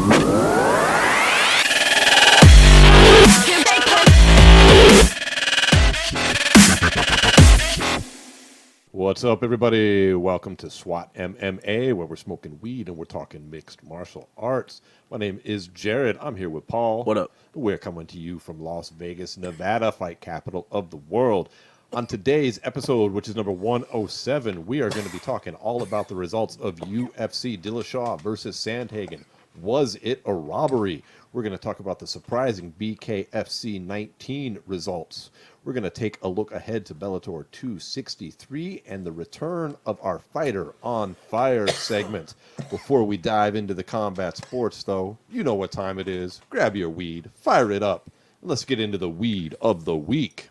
What's up, everybody? Welcome to SWAT MMA, where we're smoking weed and we're talking mixed martial arts. My name is Jared. I'm here with Paul. What up? We're coming to you from Las Vegas, Nevada, fight capital of the world. On today's episode, which is number 107, we are going to be talking all about the results of UFC Dillashaw versus Sandhagen. Was it a robbery? We're going to talk about the surprising BKFC 19 results. We're going to take a look ahead to Bellator 263 and the return of our Fighter on Fire segment. Before we dive into the combat sports, though, you know what time it is. Grab your weed, fire it up, and let's get into the weed of the week.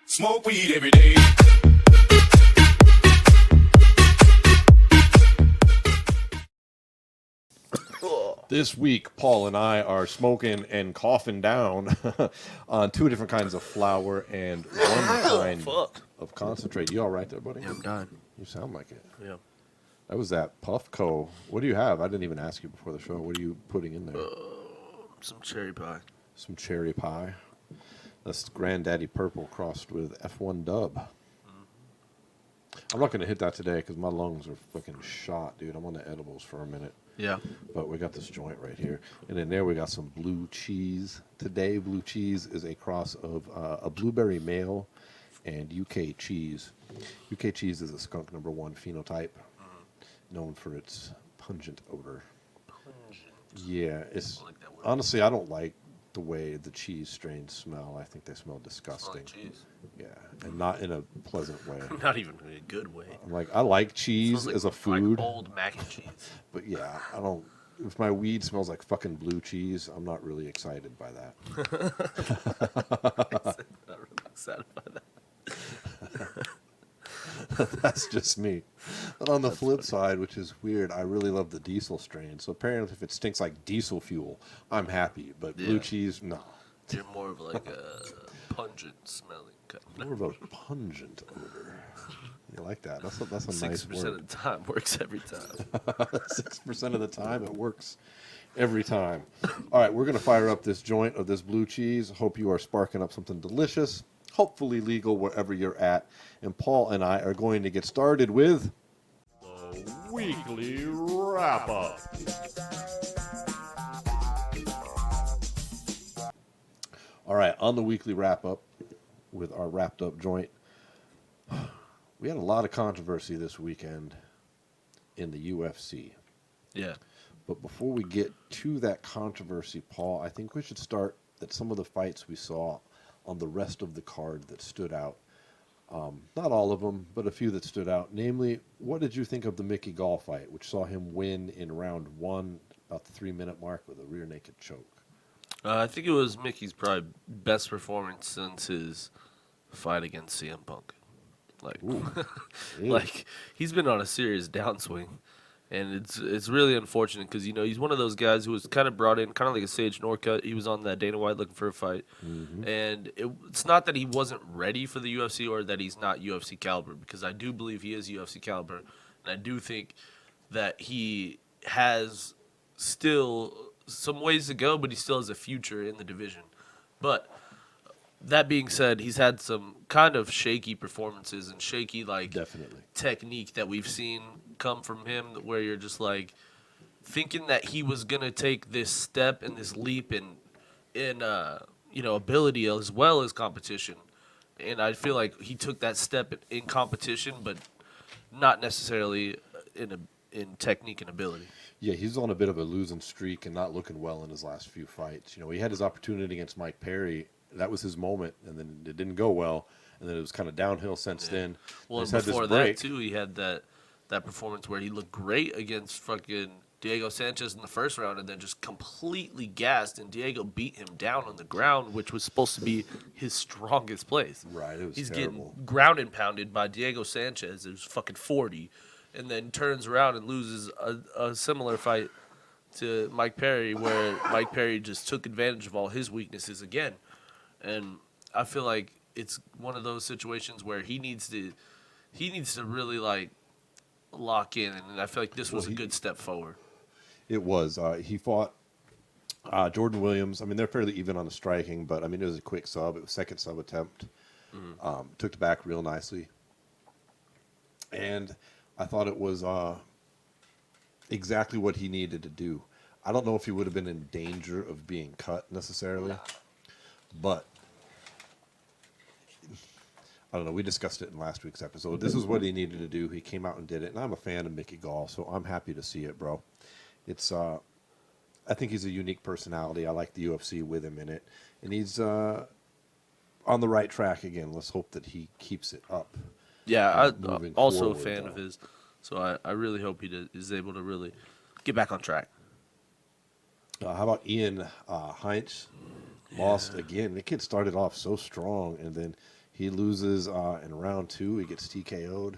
Smoke weed every day. This week, Paul and I are smoking and coughing down on two different kinds of flour and one kind of concentrate. You all right there, buddy? Yeah, I'm dying. You sound like it. Yeah. That was that Puffco. What do you have? I didn't even ask you before the show. What are you putting in there? Some cherry pie. Some cherry pie. That's Granddaddy Purple crossed with F1W. I'm not going to hit that today because my lungs are fucking shot, dude. I'm on the edibles for a minute. Yeah. But we got this joint right here. And in there we got some blue cheese. Today, blue cheese is a cross of a blueberry male and UK cheese. UK cheese is a skunk number 1 phenotype, known for its pungent odor. Yeah, it's like that word. honestly, I don't like the way the cheese strains smell. I think they smell disgusting. Cheese. Yeah, and not in a pleasant way. Not even in a good way. I'm like, I like cheese Smells as a like food, old mac and cheese. but yeah, I don't. If my weed smells like fucking blue cheese, I'm not really excited by that. Not really excited by that. That's just me. But on the flip side, which is weird, I really love the diesel strain. So apparently, if it stinks like diesel fuel, I'm happy. But blue Yeah. cheese, no. You're more of like a pungent smelling kind More of a pungent odor. You like that? That's a nice 6% word. of the time works every time. 6% of the time, it works every time. All right, we're going to fire up this joint of this blue cheese. Hope you are sparking up something delicious, hopefully legal wherever you're at. And Paul and I are going to get started with the weekly wrap-up. All right, on the weekly wrap-up with our wrapped-up joint, we had a lot of controversy this weekend in the UFC. Yeah. But before we get to that controversy, Paul, I think we should start at some of the fights we saw on the rest of the card that stood out. Not all of them, but a few that stood out. Namely, what did you think of the Mickey Gall fight, which saw him win in round 1, about the 3-minute mark, with a rear naked choke? I think it was Mickey's probably best performance since his fight against CM Punk. Like, like he's been on a serious downswing, and it's really unfortunate because he's one of those guys who was kind of brought in, kind of like a Sage Northcutt. He was on that Dana White looking for a fight, and it's not that he wasn't ready for the UFC or that he's not UFC caliber, because I do believe he is UFC caliber, and I do think that he has still some ways to go, but he still has a future in the division. But that being said, he's had some kind of shaky performances and shaky Definitely. technique that we've seen come from him, where you're just like thinking that he was gonna take this step and this leap in ability as well as competition. And I feel like he took that step in competition, but not necessarily in technique and ability. Yeah, he's on a bit of a losing streak and not looking well in his last few fights. He had his opportunity against Mike Perry. That was his moment, and then it didn't go well, and then it was kind of downhill since then. Well, and He's had this before break. that, too, he had that performance where he looked great against fucking Diego Sanchez in the first round and then just completely gassed, and Diego beat him down on the ground, which was supposed to be his strongest place. Right, it was He's terrible. getting ground and pounded by Diego Sanchez, who's fucking 40, and then turns around and loses a similar fight to Mike Perry, where Mike Perry just took advantage of all his weaknesses again. And I feel like it's one of those situations where he needs to really lock in, and I feel like this was a good step forward. It was. He fought Jordan Williams. I mean, they're fairly even on the striking, but I mean, it was a quick sub. It was second sub attempt. Took the back real nicely. And I thought it was exactly what he needed to do. I don't know if he would have been in danger of being cut necessarily, but I don't know. We discussed it in last week's episode. This is what he needed to do. He came out and did it, and I'm a fan of Mickey Gall, so I'm happy to see it, bro. It's I think he's a unique personality. I like the UFC with him in it, and he's on the right track again. Let's hope that he keeps it up. Yeah, I'm also forward, a fan of his, so I really hope he is able to really get back on track. How about Ian Heinz? Lost again. The kid started off so strong, and then he loses in round 2. He gets TKO'd.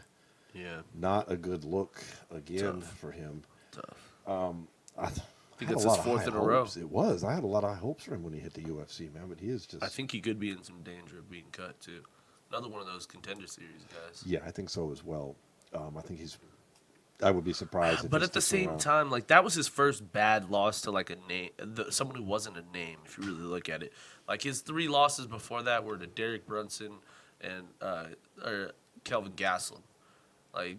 Yeah. Not a good look again for him. Tough. I think it's his fourth in a row. It was. I had a lot of high hopes for him when he hit the UFC, man, but he is just... I think he could be in some danger of being cut, too. Another one of those contender series guys. Yeah, I think so as well. I think he's... I would be surprised if But he at the sticks same around. time, like, that was his first bad loss to, like, a name, someone who wasn't a name, if you really look at it. Like, his 3 losses before that were to Derek Brunson and Kelvin Gastelum. Like,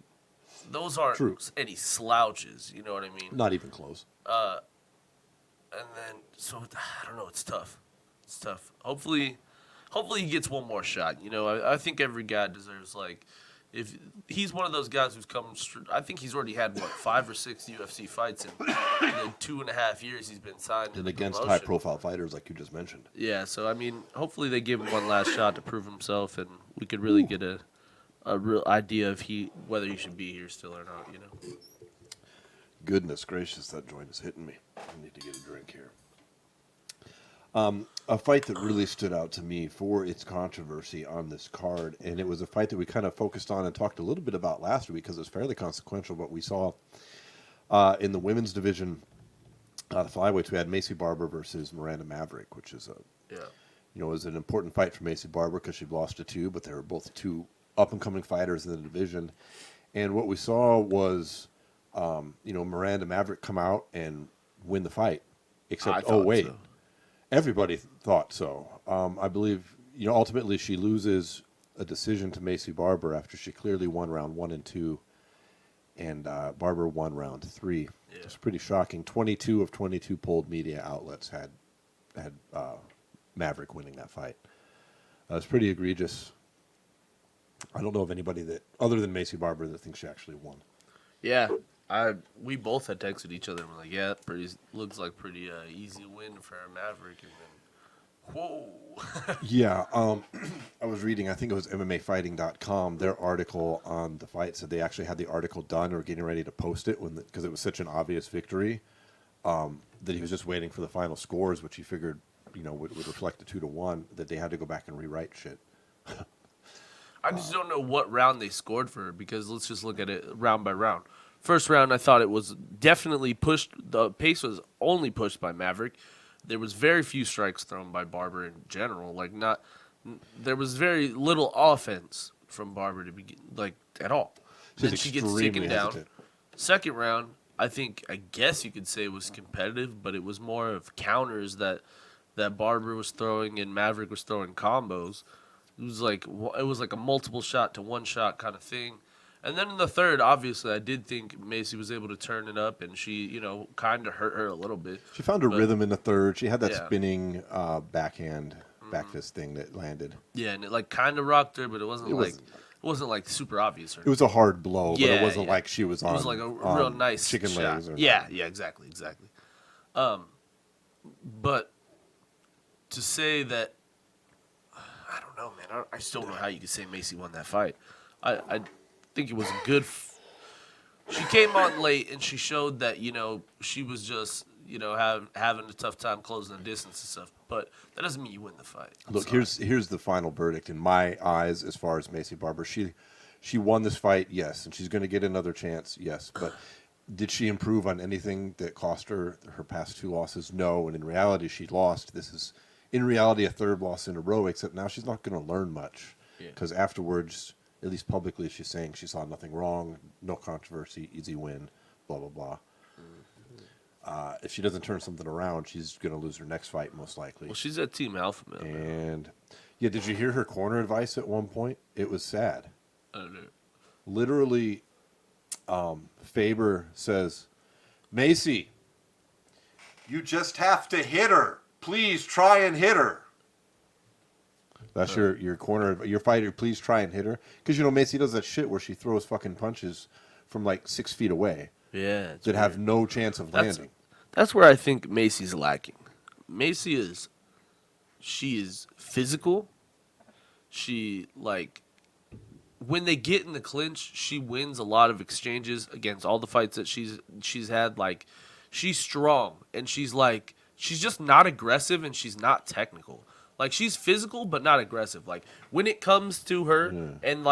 those aren't any slouches, you know what I mean? Not even close. And then, so, I don't know, it's tough. It's tough. Hopefully he gets one more shot. You know, I think every guy deserves, like, if he's one of those guys who's come, I think he's already had, 5 or 6 UFC fights in the 2.5 years he's been signed. And to against promotion. high-profile fighters like you just mentioned. Yeah, so, I mean, hopefully they give him one last shot to prove himself, and we could really get a real idea of whether he should be here still or not, you know? Goodness gracious, that joint is hitting me. I need to get a drink here. A fight that really stood out to me for its controversy on this card, and it was a fight that we kind of focused on and talked a little bit about last week because it's fairly consequential. But we saw in the women's division, the flyweights, we had Macy Barber versus Miranda Maverick, which is was an important fight for Macy Barber because she lost to 2, but they were both 2 up-and-coming fighters in the division. And what we saw was, Miranda Maverick come out and win the fight, except, So. Everybody thought so. I believe, ultimately she loses a decision to Macy Barber after she clearly won round 1 and 2, and Barber won round 3. Yeah. It's pretty shocking. 22 of 22 polled media outlets had Maverick winning that fight. It's pretty egregious. I don't know of anybody that, other than Macy Barber, that thinks she actually won. Yeah, we both had texted each other and were like, yeah, looks like pretty easy win for Maverick. And then, whoa. Yeah, I was reading, I think it was MMAfighting.com, their article on the fight said they actually had the article done or getting ready to post it because it was such an obvious victory that he was just waiting for the final scores, which he figured, would reflect the 2-1, that they had to go back and rewrite shit. I just don't know what round they scored for her because let's just look at it round by round. First round, I thought it was definitely pushed. The pace was only pushed by Maverick. There was very few strikes thrown by Barber in general. There was very little offense from Barber to begin, at all. Then she gets taken down. Hesitant. Second round, I guess you could say it was competitive, but it was more of counters that Barber was throwing and Maverick was throwing combos. It was like a multiple shot to one shot kind of thing. And then in the third, obviously, I did think Macy was able to turn it up, and she, kind of hurt her a little bit. She found her rhythm in the third. She had that spinning backhand, back fist thing that landed. Yeah, and it kind of rocked her, but it wasn't super obvious. It was a hard blow, but it wasn't like she was on. It was like a real nice chicken shot. legs. Yeah, exactly. But to say that, I don't know, man. I still don't know how you could say Macy won that fight. I think it was a good. She came on late and she showed that she was just having a tough time closing the distance and stuff. But that doesn't mean you win the fight. Look, here's the final verdict in my eyes as far as Macy Barber. She won this fight, yes, and she's going to get another chance, yes. But did she improve on anything that cost her past 2 losses? No. And in reality, she lost. This is in reality a third loss in a row. Except now she's not going to learn much because afterwards, at least publicly, she's saying she saw nothing wrong, no controversy, easy win, blah, blah, blah. If she doesn't turn something around, she's going to lose her next fight most likely. Well, she's at Team Alpha Male. And yeah, did you hear her corner advice at one point? It was sad. I don't know. Literally, Faber says, Macy, you just have to hit her. Please try and hit her. That's your corner, your fighter. Please try and hit her. Because, Macy does that shit where she throws fucking punches from like 6 feet away. Yeah. That have no chance of landing. That's where I think Macy's lacking. Macy she is physical. She, when they get in the clinch, she wins a lot of exchanges against all the fights that she's had. Like, she's strong, and she's just not aggressive, and she's not technical. Like, she's physical but not aggressive. Like, when it comes to her, and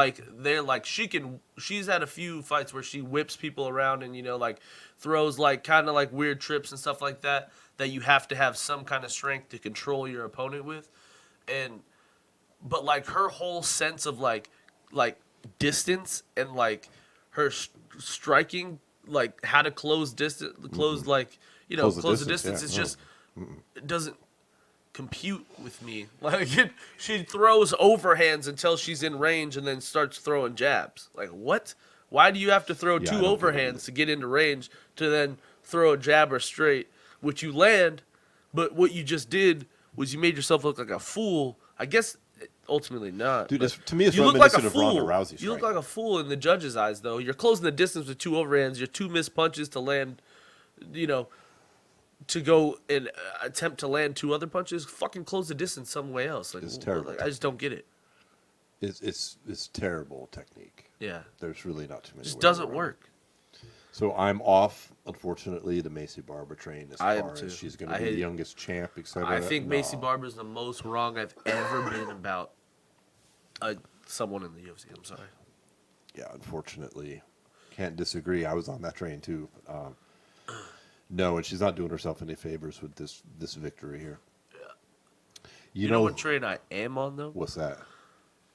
she's had a few fights where she whips people around and throws kind of weird trips and stuff like that you have to have some kind of strength to control your opponent with, but her whole sense of distance and her striking, how to close distance, close the distance. It's just it doesn't compute with me. She throws overhands until she's in range and then starts throwing jabs. What? Why do you have to throw two overhands to get into range to then throw a jab or straight, which you land, but what you just did was you made yourself look like a fool. I guess ultimately not. Dude, to me, it's you look like a of fool. Ronda Rousey's You look like a fool in the judge's eyes, though. You're closing the distance with two overhands. Your two missed punches to land, to go and attempt to land two other punches. Fucking close the distance some way else. It's terrible. I just don't get it. It's terrible technique. Yeah. There's really not too many. It just doesn't work. So I'm off, unfortunately, the Macy Barber train as I am far too. as she's going to be the youngest champ, etc. I think Macy Barber is the most wrong I've ever been about someone in the UFC. I'm sorry. Yeah, unfortunately, can't disagree. I was on that train too. No, and she's not doing herself any favors with this victory here. Yeah. You know what train I am on though? What's that?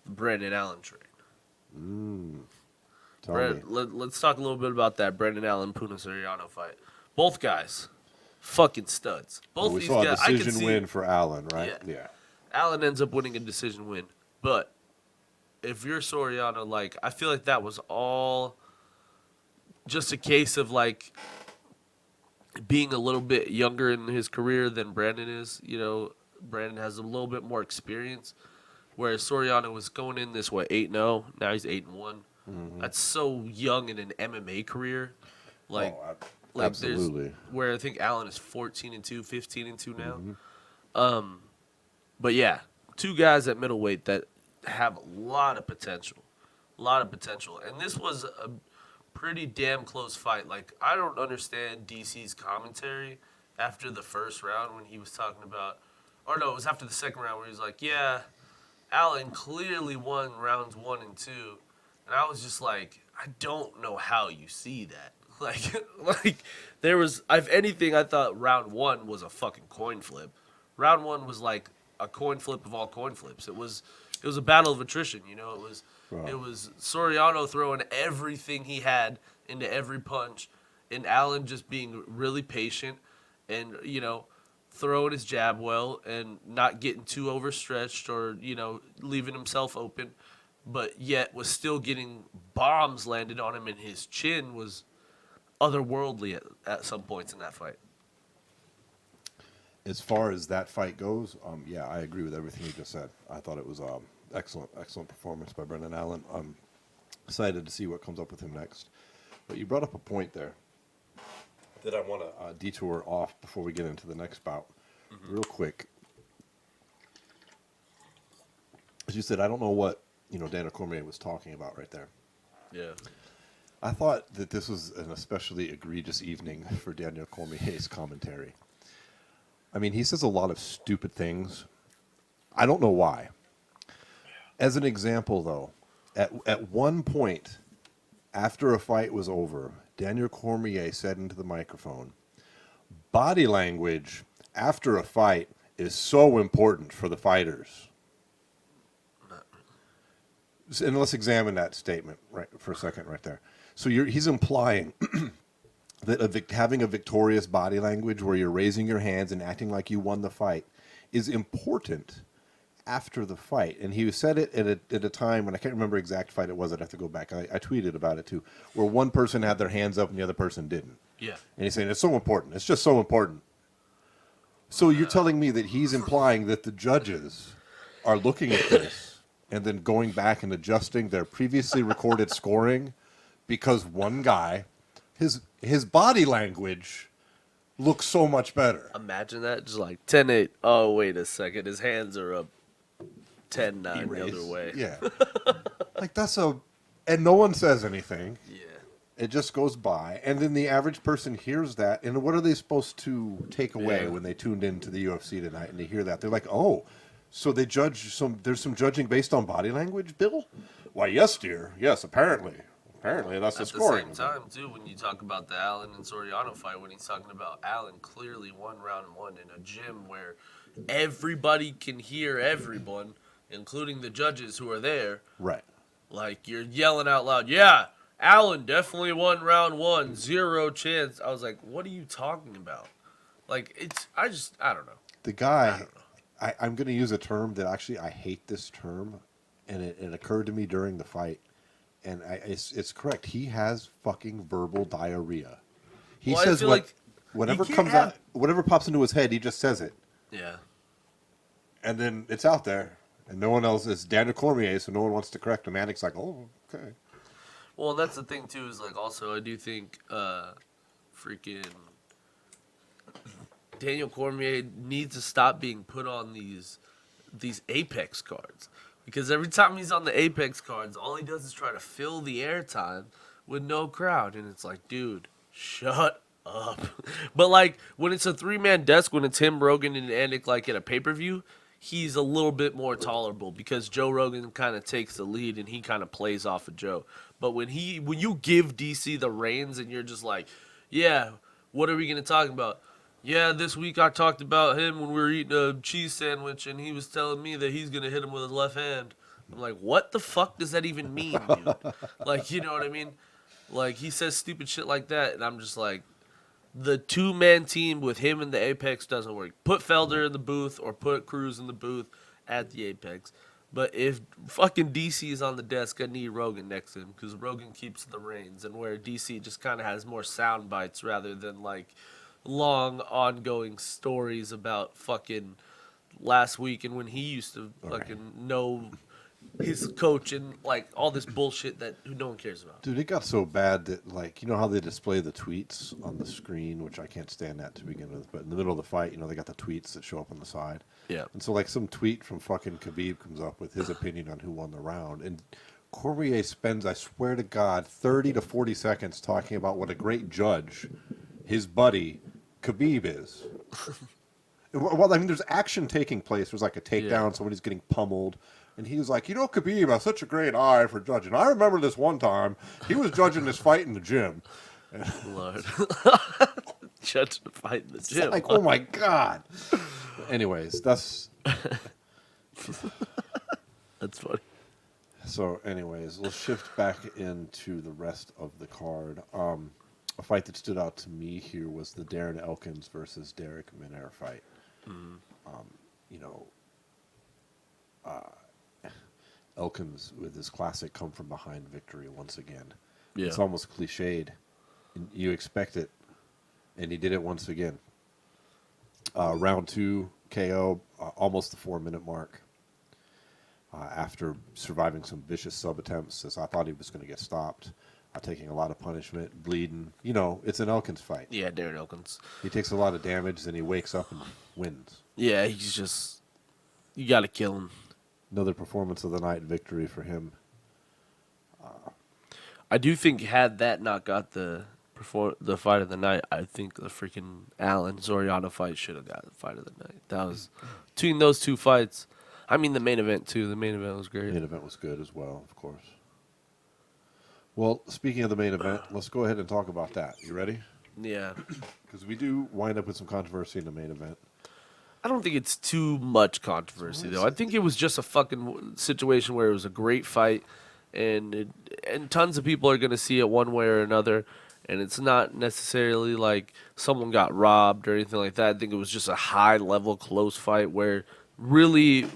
The Brandon Allen train. Let's talk a little bit about that Brandon Allen Puna Soriano fight. Both guys, fucking studs. Both we these saw guys. a decision win for Allen, right? Yeah. Allen ends up winning a decision win, but if you're Soriano, I feel like that was all just a case of being a little bit younger in his career than Brandon is. Brandon has a little bit more experience, whereas Soriano was going in this 8-0. Now he's 8-1. Mm-hmm. That's so young in an MMA career. Absolutely. Where I think Allen is 14-2, 15-2 now. Mm-hmm. But yeah, two guys at middleweight that have a lot of potential. And this was a pretty damn close fight. I don't understand DC's commentary after the first round when he was talking about, or no, it was after the second round where he was like, yeah, Allen clearly won rounds 1 and 2. And I was just I don't know how you see that. There was, if anything, I thought round 1 was a fucking coin flip. Round 1 was a coin flip of all coin flips. It was a battle of attrition, It was Soriano throwing everything he had into every punch, and Allen just being really patient and, throwing his jab well and not getting too overstretched or, leaving himself open, but yet was still getting bombs landed on him, and his chin was otherworldly at some points in that fight. As far as that fight goes, I agree with everything you just said. I thought it was excellent performance by Brendan Allen. I'm excited to see what comes up with him next. But you brought up a point there that I want to detour off before we get into the next bout. Mm-hmm. Real quick. As you said, I don't know what Daniel Cormier was talking about right there. Yeah. I thought that this was an especially egregious evening for Daniel Cormier's commentary. I mean, he says a lot of stupid things. I don't know why. As an example, though, at one point, after a fight was over, Daniel Cormier said into the microphone, body language after a fight is so important for the fighters. And let's examine that statement right for a second right there. So he's implying that having a victorious body language where you're raising your hands and acting like you won the fight is important after the fight. And he said it at a time when I can't remember exact fight it was. I'd have to go back. I tweeted about it too, where one person had their hands up and the other person didn't. Yeah. And he's saying it's so important. It's just so important. So you're telling me that he's implying that the judges are looking at this and then going back and adjusting their previously recorded scoring because one guy, his body language looks so much better. Imagine that, just like 10-8. Oh, wait a second, his hands are up 10-9 the other way. Yeah. Like and no one says anything. Yeah. It just goes by, and then the average person hears that, and what are they supposed to take away when they tuned into the UFC tonight and they hear that? They're like, oh, so they judge there's some judging based on body language, Bill? Why, yes, dear. Yes, apparently. Apparently, that's the scoring. At the same time, too, when you talk about the Allen and Soriano fight, when he's talking about Allen clearly won round one in a gym where everybody can hear everyone, including the judges who are there. Right. Like, you're yelling out loud, yeah, Allen definitely won round one, 0 chance. I was like, what are you talking about? Like, I don't know. The guy, I'm going to use a term that actually I hate this term, and it occurred to me during the fight, and it's correct. He has fucking verbal diarrhea. He says whatever comes out, whatever pops into his head, he just says it. Yeah. And then it's out there, and no one else. It's Daniel Cormier, so no one wants to correct him. Manic's like, oh, okay. Well, that's the thing, too, is, like, also, I do think freaking Daniel Cormier needs to stop being put on these Apex cards. Because every time he's on the Apex cards, all he does is try to fill the airtime with no crowd. And it's like, dude, shut up. But, like, when it's a 3-man desk, when it's him, Rogan, and Anik, like, in a pay-per-view, he's a little bit more tolerable because Joe Rogan kind of takes the lead and he kind of plays off of Joe. But when you give DC the reins and you're just like, yeah, what are we going to talk about? Yeah, this week I talked about him when we were eating a cheese sandwich and he was telling me that he's going to hit him with his left hand. I'm like, what the fuck does that even mean, dude? Like, you know what I mean? Like, he says stupid shit like that and I'm just like, the 2-man team with him in the Apex doesn't work. Put Felder in the booth or put Cruz in the booth at the Apex. But if fucking DC is on the desk, I need Rogan next to him because Rogan keeps the reins and where DC just kind of has more sound bites rather than like long ongoing stories about fucking last week and when he used to fucking know his coach and like all this bullshit that no one cares about. Dude, it got so bad that like you know how they display the tweets on the screen, which I can't stand that to begin with, but in the middle of the fight, you know, they got the tweets that show up on the side. Yeah. And so like some tweet from fucking Khabib comes up with his opinion on who won the round, and Cormier spends, I swear to God, 30 to 40 seconds talking about what a great judge his buddy Khabib is. Well, I mean, there's action taking place. There's like a takedown, somebody's getting pummeled. And he was like, you know, Khabib has such a great eye for judging. I remember this one time, he was judging this fight in the gym. Lord. Judging the fight in the gym. It's like, oh my God. Anyways, that's... That's funny. So, anyways, we'll shift back into the rest of the card. A fight that stood out to me here was the Darren Elkins versus Derek Minair fight. You know, Elkins with his classic come from behind victory once again. Yeah. It's almost cliched. And you expect it, and he did it once again. Round 2 KO, almost the 4-minute mark. After surviving some vicious sub attempts, as I thought he was going to get stopped, taking a lot of punishment, bleeding. You know, it's an Elkins fight. Yeah, Darren Elkins. He takes a lot of damage, then he wakes up and wins. Yeah, he's just... You got to kill him. Another performance of the night victory for him. I do think had that not got the fight of the night, I think the freaking Allen Soriano fight should have got the fight of the night. That was between those two fights. I mean, the main event too. The main event was great. The main event was good as well, of course. Well, speaking of the main event, let's go ahead and talk about that. You ready? Yeah. Because we do wind up with some controversy in the main event. I don't think it's too much controversy, though. I think it was just a fucking situation where it was a great fight, and tons of people are going to see it one way or another. And it's not necessarily like someone got robbed or anything like that. I think it was just a high level close fight where really,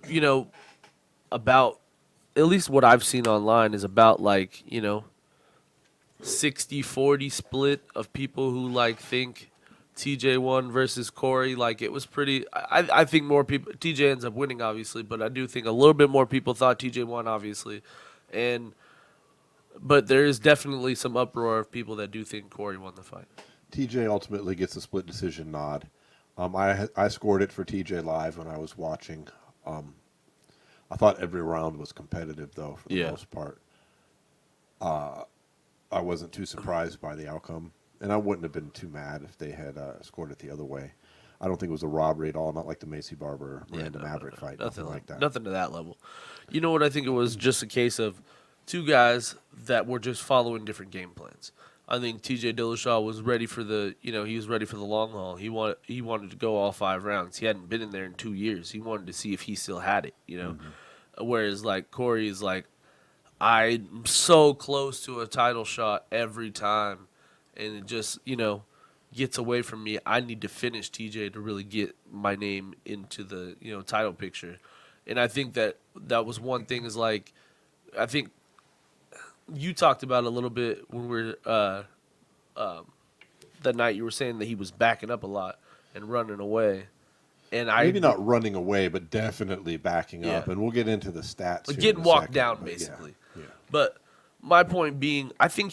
you know, about at least what I've seen online is about like, 60-40 split of people who like think TJ won versus Corey. Like it was pretty. I think more people. TJ ends up winning, obviously, but I do think a little bit more people thought TJ won, obviously, but there is definitely some uproar of people that do think Corey won the fight. TJ ultimately gets a split decision nod. I scored it for TJ live when I was watching. I thought every round was competitive, though, for the most part. I wasn't too surprised by the outcome, and I wouldn't have been too mad if they had scored it the other way. I don't think it was a robbery at all, not like the Macy Barber Miranda Maverick fight, nothing like that. Nothing to that level. You know what I think it was? Just a case of two guys that were just following different game plans. I think T.J. Dillashaw was ready for he was ready for the long haul. He wanted to go all 5 rounds. He hadn't been in there in 2 years. He wanted to see if he still had it, Whereas like Corey is like, I'm so close to a title shot every time, and it just gets away from me. I need to finish TJ to really get my name into the title picture, and I think that was one thing. Is like, I think you talked about it a little bit when we were that night. You were saying that he was backing up a lot and running away. And maybe not running away, but definitely backing up. And we'll get into the stats. Like getting walked down, basically. Yeah. But my point being, I think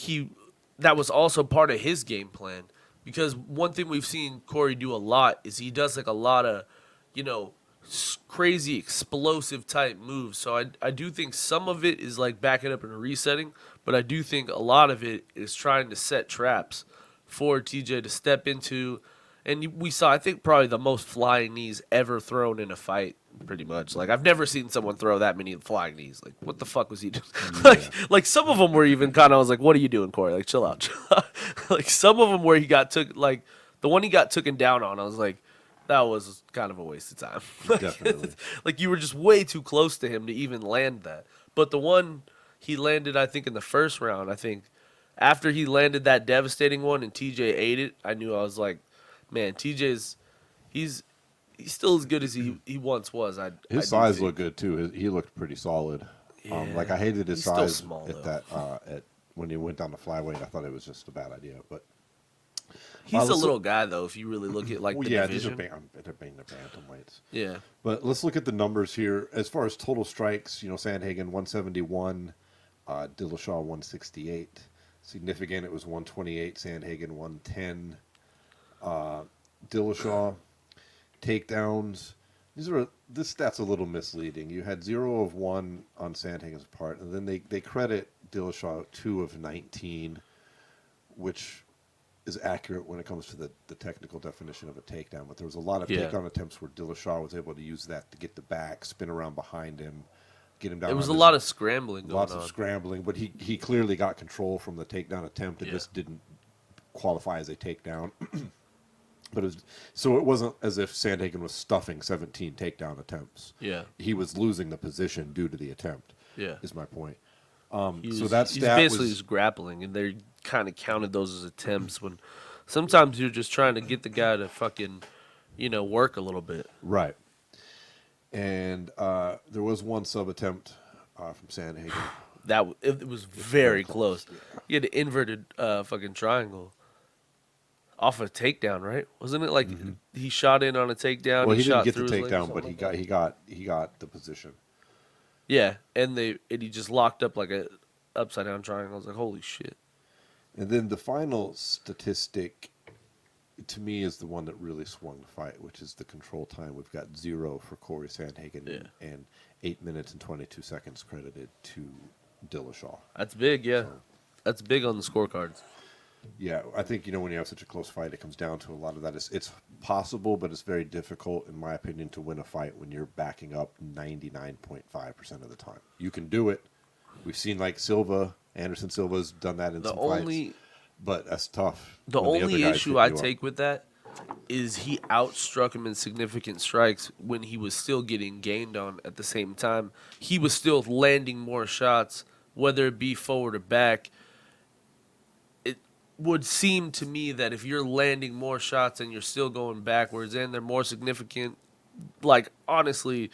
that was also part of his game plan. Because one thing we've seen Corey do a lot is he does like a lot of, crazy explosive type moves. So I do think some of it is like backing up and resetting. But I do think a lot of it is trying to set traps for TJ to step into. And we saw, I think, probably the most flying knees ever thrown in a fight, pretty much. Like, I've never seen someone throw that many flying knees. Like, what the fuck was he doing? Like some of them were even kind of, I was like, what are you doing, Corey? Like, chill out. Like, some of them where he got the one he got taken down on, I was like, that was kind of a waste of time. Definitely. Like, you were just way too close to him to even land that. But the one he landed, I think, in the first round, after he landed that devastating one and TJ ate it, I knew I was like, man, TJ's he's still as good as he once was. His size looked good too. He looked pretty solid. Yeah. I hated his size small, at that when he went down to flyweight. I thought it was just a bad idea, but he's a little guy though. If you really look at the division. They're being the bantamweights. Yeah, but let's look at the numbers here. As far as total strikes, Sandhagen 171, Dillashaw 168. Significant, it was 128. Sandhagen 110. Dillashaw takedowns. This stat's a little misleading. You had 0 of 1 on Sandhagen's part, and then they credit Dillashaw 2 of 19, which is accurate when it comes to the technical definition of a takedown. But there was a lot of takedown attempts where Dillashaw was able to use that to get the back, spin around behind him, get him down. It was a lot of scrambling going on. Lots of scrambling, but he clearly got control from the takedown attempt. It just didn't qualify as a takedown. But it wasn't as if Sandhagen was stuffing 17 takedown attempts. Yeah, he was losing the position due to the attempt. Yeah, is my point. So that stat basically was grappling, and they kind of counted those as attempts. When sometimes you're just trying to get the guy to fucking, work a little bit. Right. And there was one sub attempt from Sandhagen. It was very close. He had an inverted fucking triangle. Off a takedown, right? Wasn't it like he shot in on a takedown? Well, he didn't get the takedown, but he got the position. Yeah, and he just locked up like a upside down triangle. I was like, holy shit. And then the final statistic, to me, is the one that really swung the fight, which is the control time. We've got 0 for Corey Sandhagen and 8 minutes and 22 seconds credited to Dillashaw. That's big, yeah. So, that's big on the scorecards. Yeah, I think, when you have such a close fight, it comes down to a lot of that. It's possible, but it's very difficult, in my opinion, to win a fight when you're backing up 99.5% of the time. You can do it. We've seen, Anderson Silva's done that in some fights, but that's tough. The only issue I take with that is he outstruck him in significant strikes when he was still getting gained on at the same time. He was still landing more shots, whether it be forward or back. would seem to me that if you're landing more shots and you're still going backwards and they're more significant, like honestly,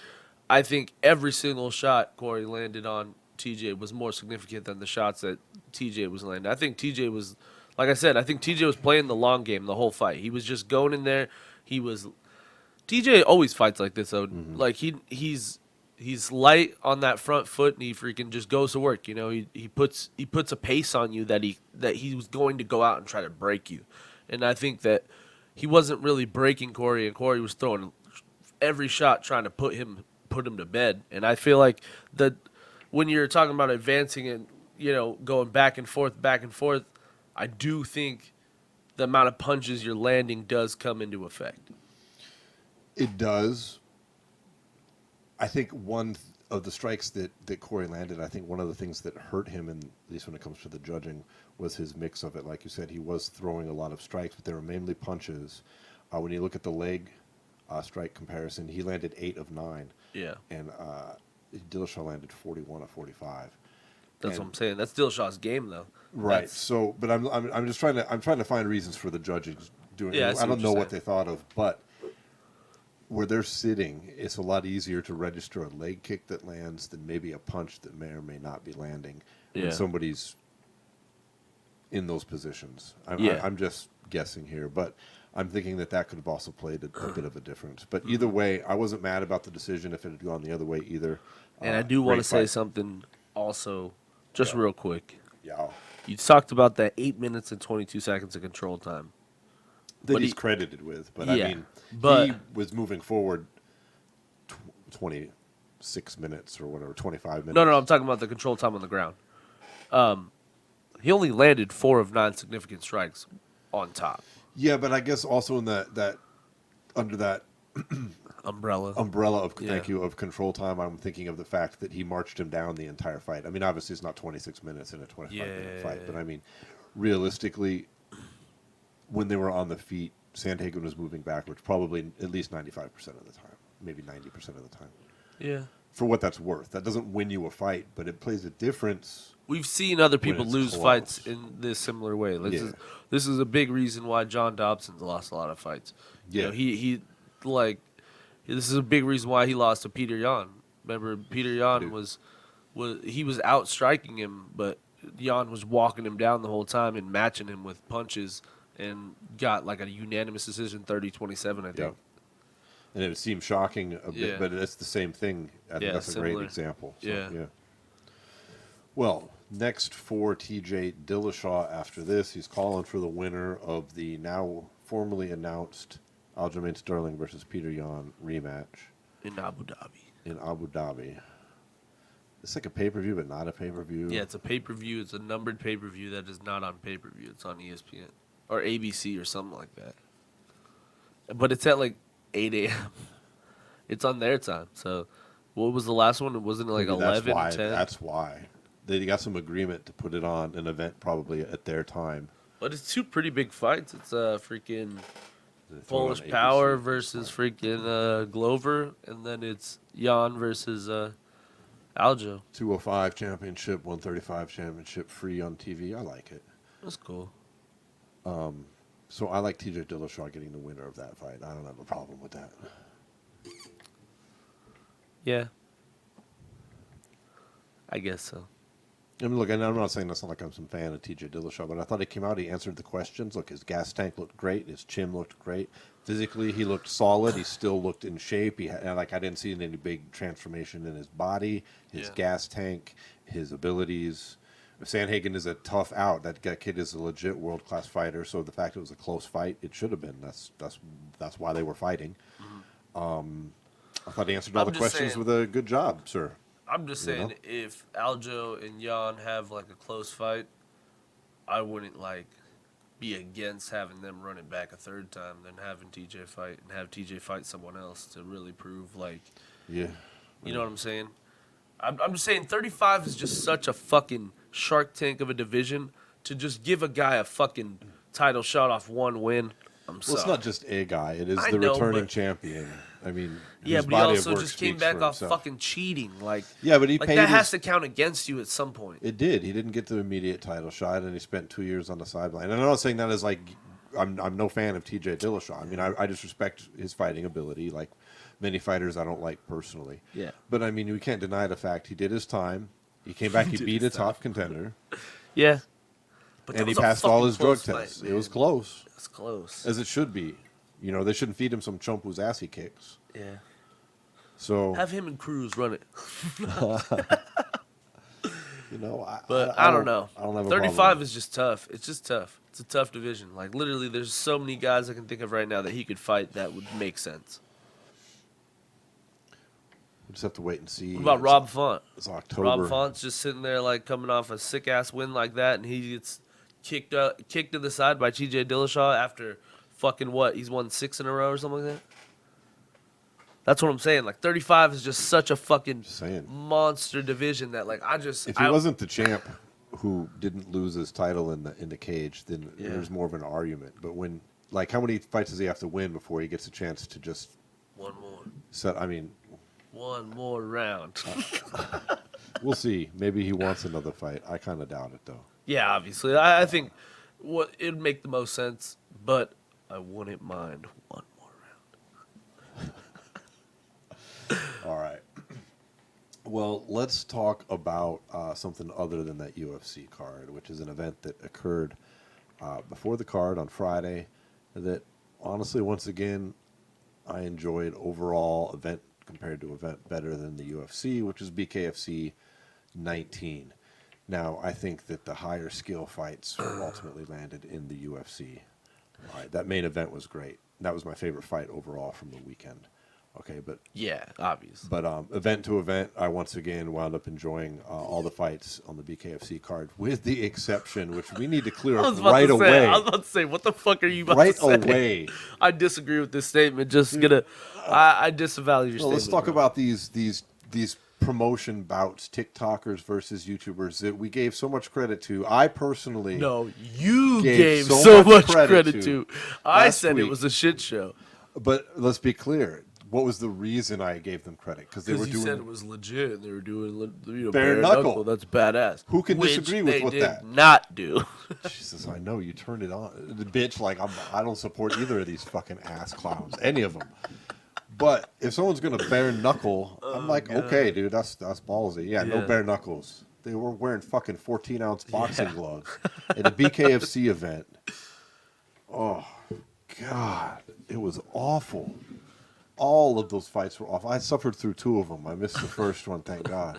I think every single shot Corey landed on TJ was more significant than the shots that TJ was landing. I think TJ was, like I said, I think TJ was playing the long game the whole fight. He was just going in there. TJ always fights like this though. Like he's light on that front foot and he freaking just goes to work. You know, he puts a pace on you that he was going to go out and try to break you. And I think that he wasn't really breaking Corey, and Corey was throwing every shot trying to put him to bed. And I feel like that when you're talking about advancing and, you know, going back and forth, I do think the amount of punches you're landing does come into effect. It does. I think one of the strikes that Corey landed, I think one of the things that hurt him, and at least when it comes to the judging, was his mix of it. Like you said, he was throwing a lot of strikes, but they were mainly punches. When you look at the leg strike comparison, he landed 8 of 9. Yeah. And Dillashaw landed 41 of 45. That's what I'm saying. That's Dillashaw's game, though. Right. So, but I'm just trying to find reasons for the judges doing. Yeah, I don't know what they thought of, but where they're sitting, it's a lot easier to register a leg kick that lands than maybe a punch that may or may not be landing when somebody's in those positions. I'm just guessing here, but I'm thinking that could have also played a bit of a difference. But either way, I wasn't mad about the decision if it had gone the other way either. And I do want to say something also, just real quick. Yeah. You talked about that 8 minutes and 22 seconds of control time. That he's credited with, but yeah, I mean, he was moving forward 26 minutes or whatever, 25 minutes. No, I'm talking about the control time on the ground. He only landed 4 of 9 significant strikes on top. Yeah, but I guess also in that under that umbrella of of control time, I'm thinking of the fact that he marched him down the entire fight. I mean, obviously it's not 26 minutes in a 25-minute fight, but I mean, realistically, when they were on the feet, Sandhagen was moving backwards probably at least 95% of the time, maybe 90% of the time. Yeah. For what that's worth. That doesn't win you a fight, but it plays a difference. We've seen other people lose close. fights in this similar way. This is a big reason why John Dobson's lost a lot of fights. Yeah. You know, this is a big reason why he lost to Peter Yan. Remember, Peter Yan was out striking him, but Yan was walking him down the whole time and matching him with punches and got like a unanimous decision, 30-27, I think. Yeah. And it seemed shocking a bit, but it's the same thing. I think that's similar. a great example. So, yeah. Well, next for TJ Dillashaw after this, he's calling for the winner of the now formally announced Aljamain Sterling versus Peter Yan rematch. In Abu Dhabi. It's like a pay-per-view, but not a pay-per-view. Yeah, it's a pay-per-view. It's a numbered pay-per-view that is not on pay-per-view. It's on ESPN. Or ABC or something like that. But it's at like 8 a.m. It's on their time. So what was the last one? Wasn't it like 11, 10? That's why. They got some agreement to put it on an event probably at their time. But it's 2 pretty big fights. It's freaking Polish Power versus freaking Glover. And then it's Jan versus Aljo. 205 championship, 135 championship, free on TV. I like it. That's cool. So I like TJ Dillashaw getting the winner of that fight. I don't have a problem with that. Yeah. I guess so. I mean, look, and I'm not saying that's not like I'm some fan of TJ Dillashaw, but I thought he came out, he answered the questions. Look, his gas tank looked great. His chin looked great. Physically, he looked solid. He still looked in shape. I didn't see any big transformation in his body, his gas tank, his abilities. Sandhagen is a tough out. That kid is a legit world-class fighter. So the fact it was a close fight, it should have been. That's why they were fighting. Mm-hmm. I thought he answered all the questions with a good job, sir. I'm just saying, if Aljo and Jan have like a close fight, I wouldn't like be against having them run it back a third time than having TJ fight and have TJ fight someone else to really prove like, you know what I'm saying? I'm just saying 35 is just such a fucking Shark Tank of a division to just give a guy a fucking title shot off one win. I'm Well, sorry. it's not just a guy. It is I the know, returning but- champion. I mean, Yeah, whose but he body of also work just came speaks back for off himself. fucking cheating. Like, Yeah, but he like paid that his... has to count against you at some point. It did. He didn't get the immediate title shot, and he spent 2 years on the sideline. And I'm not saying that as like I'm no fan of T.J. Dillashaw. I mean, I just respect his fighting ability. Like many fighters, I don't like personally. Yeah. But I mean, we can't deny the fact he did his time. He came back. He Did beat a his time. top contender, Yeah. But that and he was a passed all fucking his drug close fight, tests. man. It was close, It's close. as it should be. You know, they shouldn't feed him some chump whose ass he kicks. Yeah. So Have him and Cruz run it. you know, But I don't know. I don't have a 35 problem. is just tough. It's just tough. It's a tough division. Like, literally, there's so many guys I can think of right now that he could fight that would make sense. We just have to wait and see. What about Rob Font? It's October. Rob Font's just sitting there, like, coming off a sick-ass win like that, and he gets kicked to the side by T.J. Dillashaw after fucking what? He's won 6 in a row or something like that? That's what I'm saying. Like, 35 is just such a fucking Just saying. monster division that, like, If he wasn't the champ who didn't lose his title in the cage, then Yeah. there's more of an argument. But when, like, how many fights does he have to win before he gets a chance to just One more. set? I mean, One more round. we'll see. Maybe he wants another fight. I kind of doubt it, though. Yeah, obviously. I think it'd make the most sense, but I wouldn't mind one more round. All right. Well, let's talk about something other than that UFC card, which is an event that occurred before the card on Friday that, honestly, once again, I enjoyed overall event compared to event better than the UFC, which is BKFC 19. Now, I think that the higher skill fights ultimately landed in the UFC. All right, that main event was great. That was my favorite fight overall from the weekend. Okay, but Yeah, obvious. event to event, I once again wound up enjoying all the fights on the BKFC card, with the exception, which we need to clear up right away. I was about to say, what the fuck are you about Right to say? away. I disagree with this statement. I disavow your Well, statement. let's talk bro. about these promotion bouts, TikTokers versus YouTubers that we gave so much credit to. I personally No, you gave gave so so much much credit credit to to. I last said it week. was a shit show. But let's be clear. What was the reason I gave them credit? Because they were Because you said it doing. was legit. And they were doing Bare knuckle. That's badass. Who can Which disagree with they what did that? not do. Jesus, I know you turned it on, the bitch. Like I don't support either of these fucking ass clowns, any of them. But if someone's gonna bare knuckle, I'm like, okay, dude, that's ballsy. Yeah, no Yeah. bare knuckles. They were wearing fucking 14-ounce boxing gloves at a BKFC event. Oh God, it was awful. All of those fights were awful. I suffered through 2 of them. I missed the first one, thank God.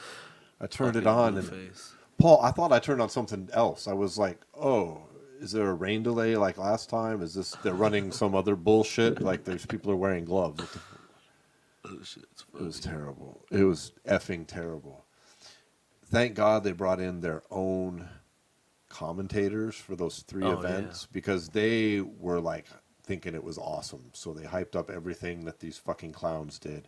I turned it on, and Face. Paul, I thought I turned on something else. I was like, oh, is there a rain delay like last time? Is this they're running some other bullshit? Like there's people are wearing gloves. Oh, shit, it's It funny. was terrible. It was effing terrible. Thank God they brought in their own commentators for those 3 Oh, events because they were like thinking it was awesome. So they hyped up everything that these fucking clowns did,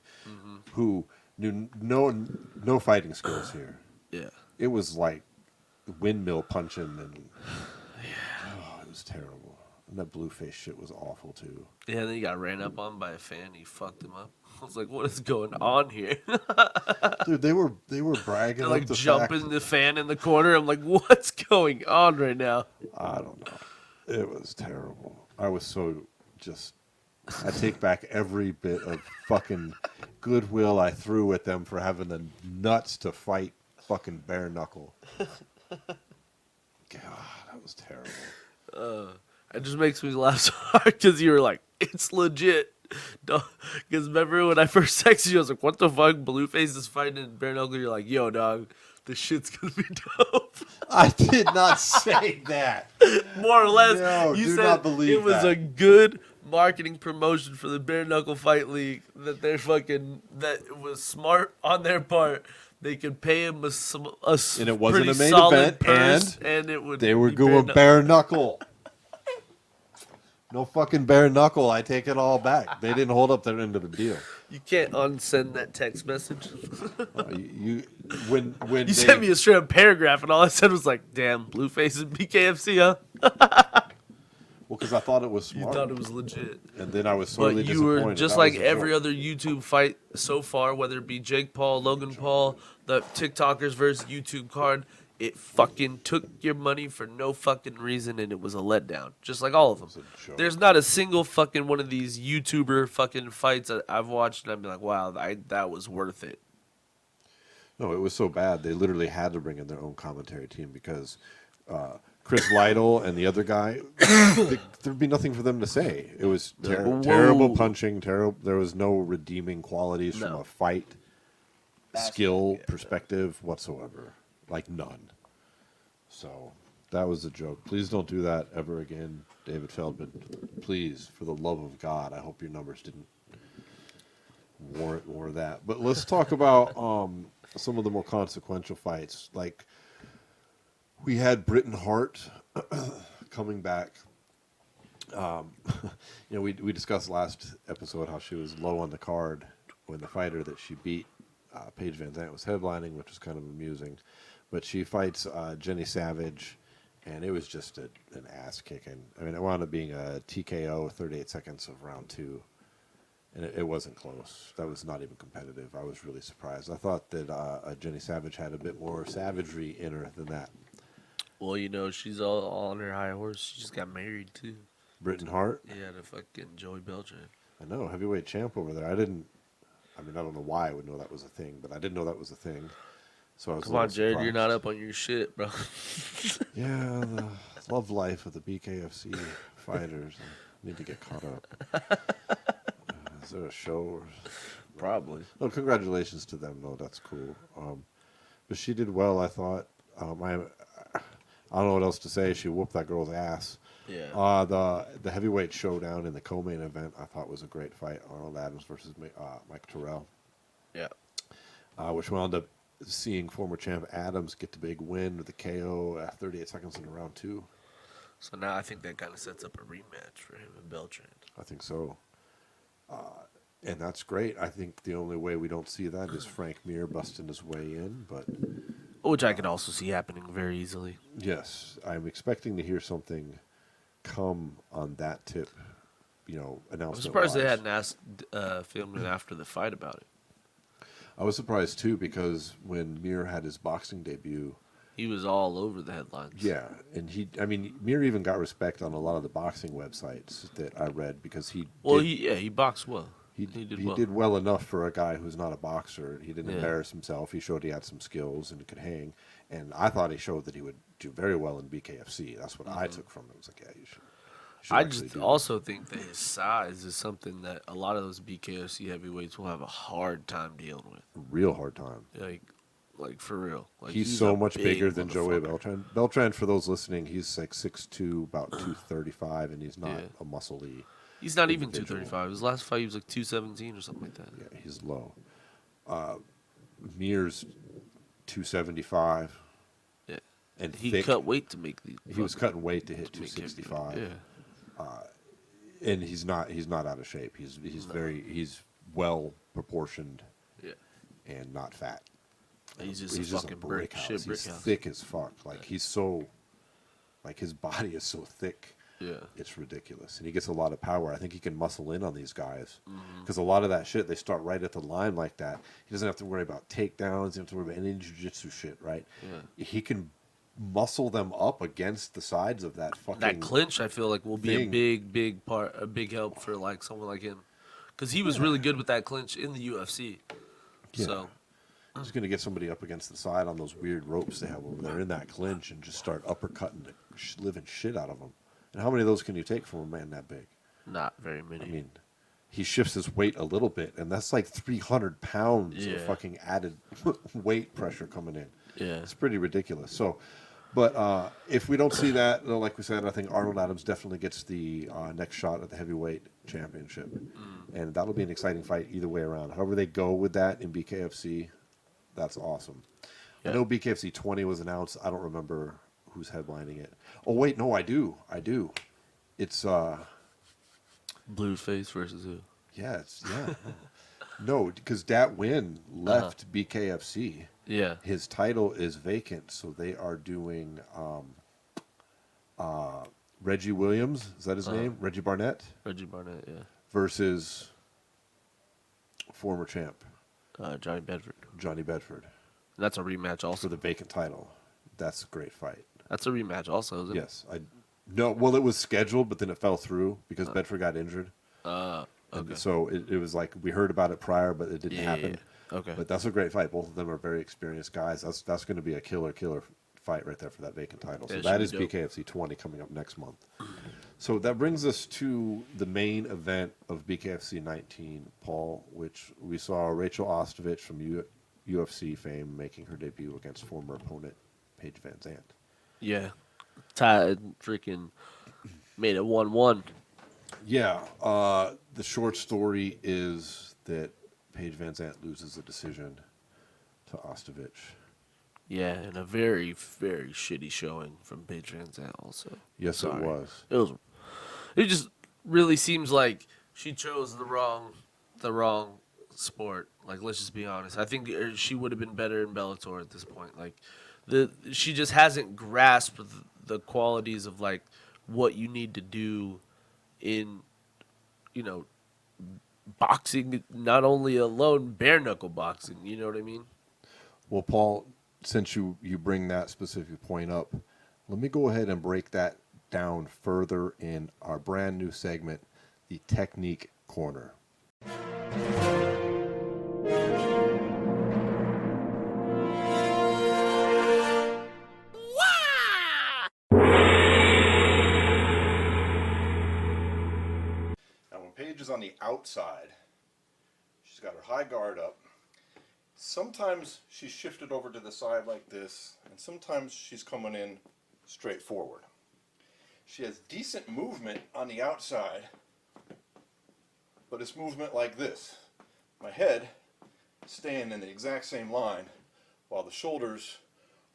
who knew no fighting skills here. Yeah. It was like windmill punching and oh, it was terrible. And that Blueface shit was awful too. Yeah, then he got ran up on by a fan. He fucked him up. I was like, what is going on here? Dude, they were bragging They're up like the jumping fact. the fan in the corner. I'm like, what's going on right now? I don't know. It was terrible. I was so just. I take back every bit of fucking goodwill I threw at them for having the nuts to fight fucking bare knuckle. God, that was terrible. It just makes me laugh so hard because you were like, it's legit. Because remember when I first texted you, I was like, what the fuck? Blueface is fighting in bare knuckle. You're like, yo, dog, this shit's going to be dope. I did not say that. More or less, No, you do said not believe it was that. a good marketing promotion for the bare knuckle fight league. That that it was smart on their part. They could pay him a And it wasn't pretty a main solid event, purse, and it would They were be going knuckle. bare knuckle. No fucking bare knuckle. I take it all back. They didn't hold up their end of the deal. You can't unsend that text message. When You they, sent me a straight up paragraph, and all I said was like, "Damn, Blueface and BKFC, huh?" well, because I thought it was You smart. thought it was legit. And then I was sorely But you were disappointed. just That like was a every joke. other YouTube fight so far, whether it be Jake Paul, Logan Paul, the TikTokers versus YouTube card. It fucking took your money for no fucking reason, and it was a letdown. Just like all of them. a joke. There's not a single fucking one of these YouTuber fucking fights that I've watched, and I'd be like, wow, that was worth it. No, it was so bad. They literally had to bring in their own commentary team because Chris Lytle and the other guy, there'd be nothing for them to say. It was terrible punching. There was no redeeming qualities from a fight skill perspective whatsoever. Like none. So that was a joke. Please don't do that ever again, David Feldman. Please, for the love of God, I hope your numbers didn't warrant that. But let's talk about some of the more consequential fights. Like we had Britain Hart coming back. We discussed last episode how she was low on the card when the fighter that she beat, Paige VanZant, was headlining, which was kind of amusing. But she fights Jenny Savage, and it was just an ass kicking. I mean, it wound up being a TKO, 38 seconds of round 2, and it wasn't close. That was not even competitive. I was really surprised. I thought that Jenny Savage had a bit more savagery in her than that. Well, she's all on her high horse. She just got married, too. Britain Hart? Yeah, to fucking Joey Beltran. I know, heavyweight champ over there. I don't know why I would know that was a thing, but I didn't know that was a thing. So I was Come on, Jared, you're not up on your shit, bro. Yeah, the love life of the BKFC fighters. I need to get caught up. Is there a show? Or... Probably. No, congratulations to them, though. That's cool. But she did well, I thought. I don't know what else to say. She whooped that girl's ass. Yeah. The heavyweight showdown in the co-main event, I thought was a great fight. Arnold Adams versus Mike Terrell. Yeah. Which wound up seeing former champ Adams get the big win with the KO at 38 seconds in round 2. So now I think that kind of sets up a rematch for him and Beltran. I think so. And that's great. I think the only way we don't see that is Frank Mir busting his way in, but... Which I could also see happening very easily. Yes, I'm expecting to hear something come on that tip, announcement. I'm surprised they hadn't asked Feldman after the fight about it. I was surprised, too, because when Mir had his boxing debut... He was all over the headlines. Yeah, and Mir even got respect on a lot of the boxing websites that I read because he boxed well. He did well enough for a guy who's not a boxer. He didn't embarrass himself. He showed he had some skills and could hang. And I thought he showed that he would do very well in BKFC. That's what I took from it. I was like, yeah, you should I just also think that his size is something that a lot of those BKFC heavyweights will have a hard time dealing with. Real hard time. Like for real. Like he's so much bigger than Joey Beltran. Beltran, for those listening, he's like 6'2", about 235, and he's not a muscly. He's not even 235. His last fight, he was like 217 or something like that. Yeah, he's low. Mir's 275. Yeah. And he cut weight to make these. He was cutting weight to hit 265. Yeah. And he's not out of shape. He's well proportioned. Yeah. And not fat. He's just a fucking brick house. He's thick as fuck. Like he's so, like his body is so thick. Yeah. It's ridiculous. And he gets a lot of power. I think he can muscle in on these guys. Because a lot of that shit, they start right at the line like that. He doesn't have to worry about takedowns. He doesn't have to worry about any jiu-jitsu shit, right? Yeah. He can muscle them up against the sides of that fucking That clinch, I feel like, will be a big help for like someone like him. Because he was really good with that clinch in the UFC. Yeah. So he's going to get somebody up against the side on those weird ropes they have over there in that clinch and just start uppercutting the living shit out of them. And how many of those can you take from a man that big? Not very many. I mean, he shifts his weight a little bit, and that's like 300 pounds of fucking added weight pressure coming in. Yeah. It's pretty ridiculous. So, but if we don't see that, like we said, I think Arnold Adams definitely gets the next shot at the heavyweight championship. And that'll be an exciting fight either way around. However they go with that in BKFC, that's awesome. Yeah. I know BKFC 20 was announced. I don't remember who's headlining it. Oh, wait, no, I do. It's Blueface versus who? Yeah, no, because Dat Win left BKFC. Yeah. His title is vacant, so they are doing Reggie Williams, is that his name? Reggie Barnett? Reggie Barnett, yeah. Versus former champ Johnny Bedford. Johnny Bedford. And that's a rematch also. For the vacant title. That's a great fight. That's a rematch also, isn't it? Yes. No, well, it was scheduled, but then it fell through because Bedford got injured. Okay. And so it was like we heard about it prior, but it didn't happen. Yeah. Okay. But that's a great fight. Both of them are very experienced guys. That's going to be a killer fight right there for that vacant title. So that is BKFC 20 coming up next month. So that brings us to the main event of BKFC 19, Paul, which we saw Rachel Ostovich from UFC fame making her debut against former opponent Paige VanZant. Yeah. Tied freaking made it 1-1. Yeah. The short story is that Paige VanZant loses the decision to Ostovich. Yeah, and a very, very shitty showing from Paige VanZant also. Yes, it was. It just really seems like she chose the wrong sport. Like, let's just be honest. I think she would have been better in Bellator at this point. Like, she just hasn't grasped the qualities of like what you need to do in, boxing. Not only alone bare knuckle boxing. You know what I mean? Well, Paul, since you bring that specific point up, let me go ahead and break that down further in our brand new segment, the Technique Corner. Now, when Paige is on the outside, she's got her high guard up. Sometimes she's shifted over to the side like this, and sometimes she's coming in straight forward. She has decent movement on the outside, but it's movement like this. My head staying in the exact same line while the shoulders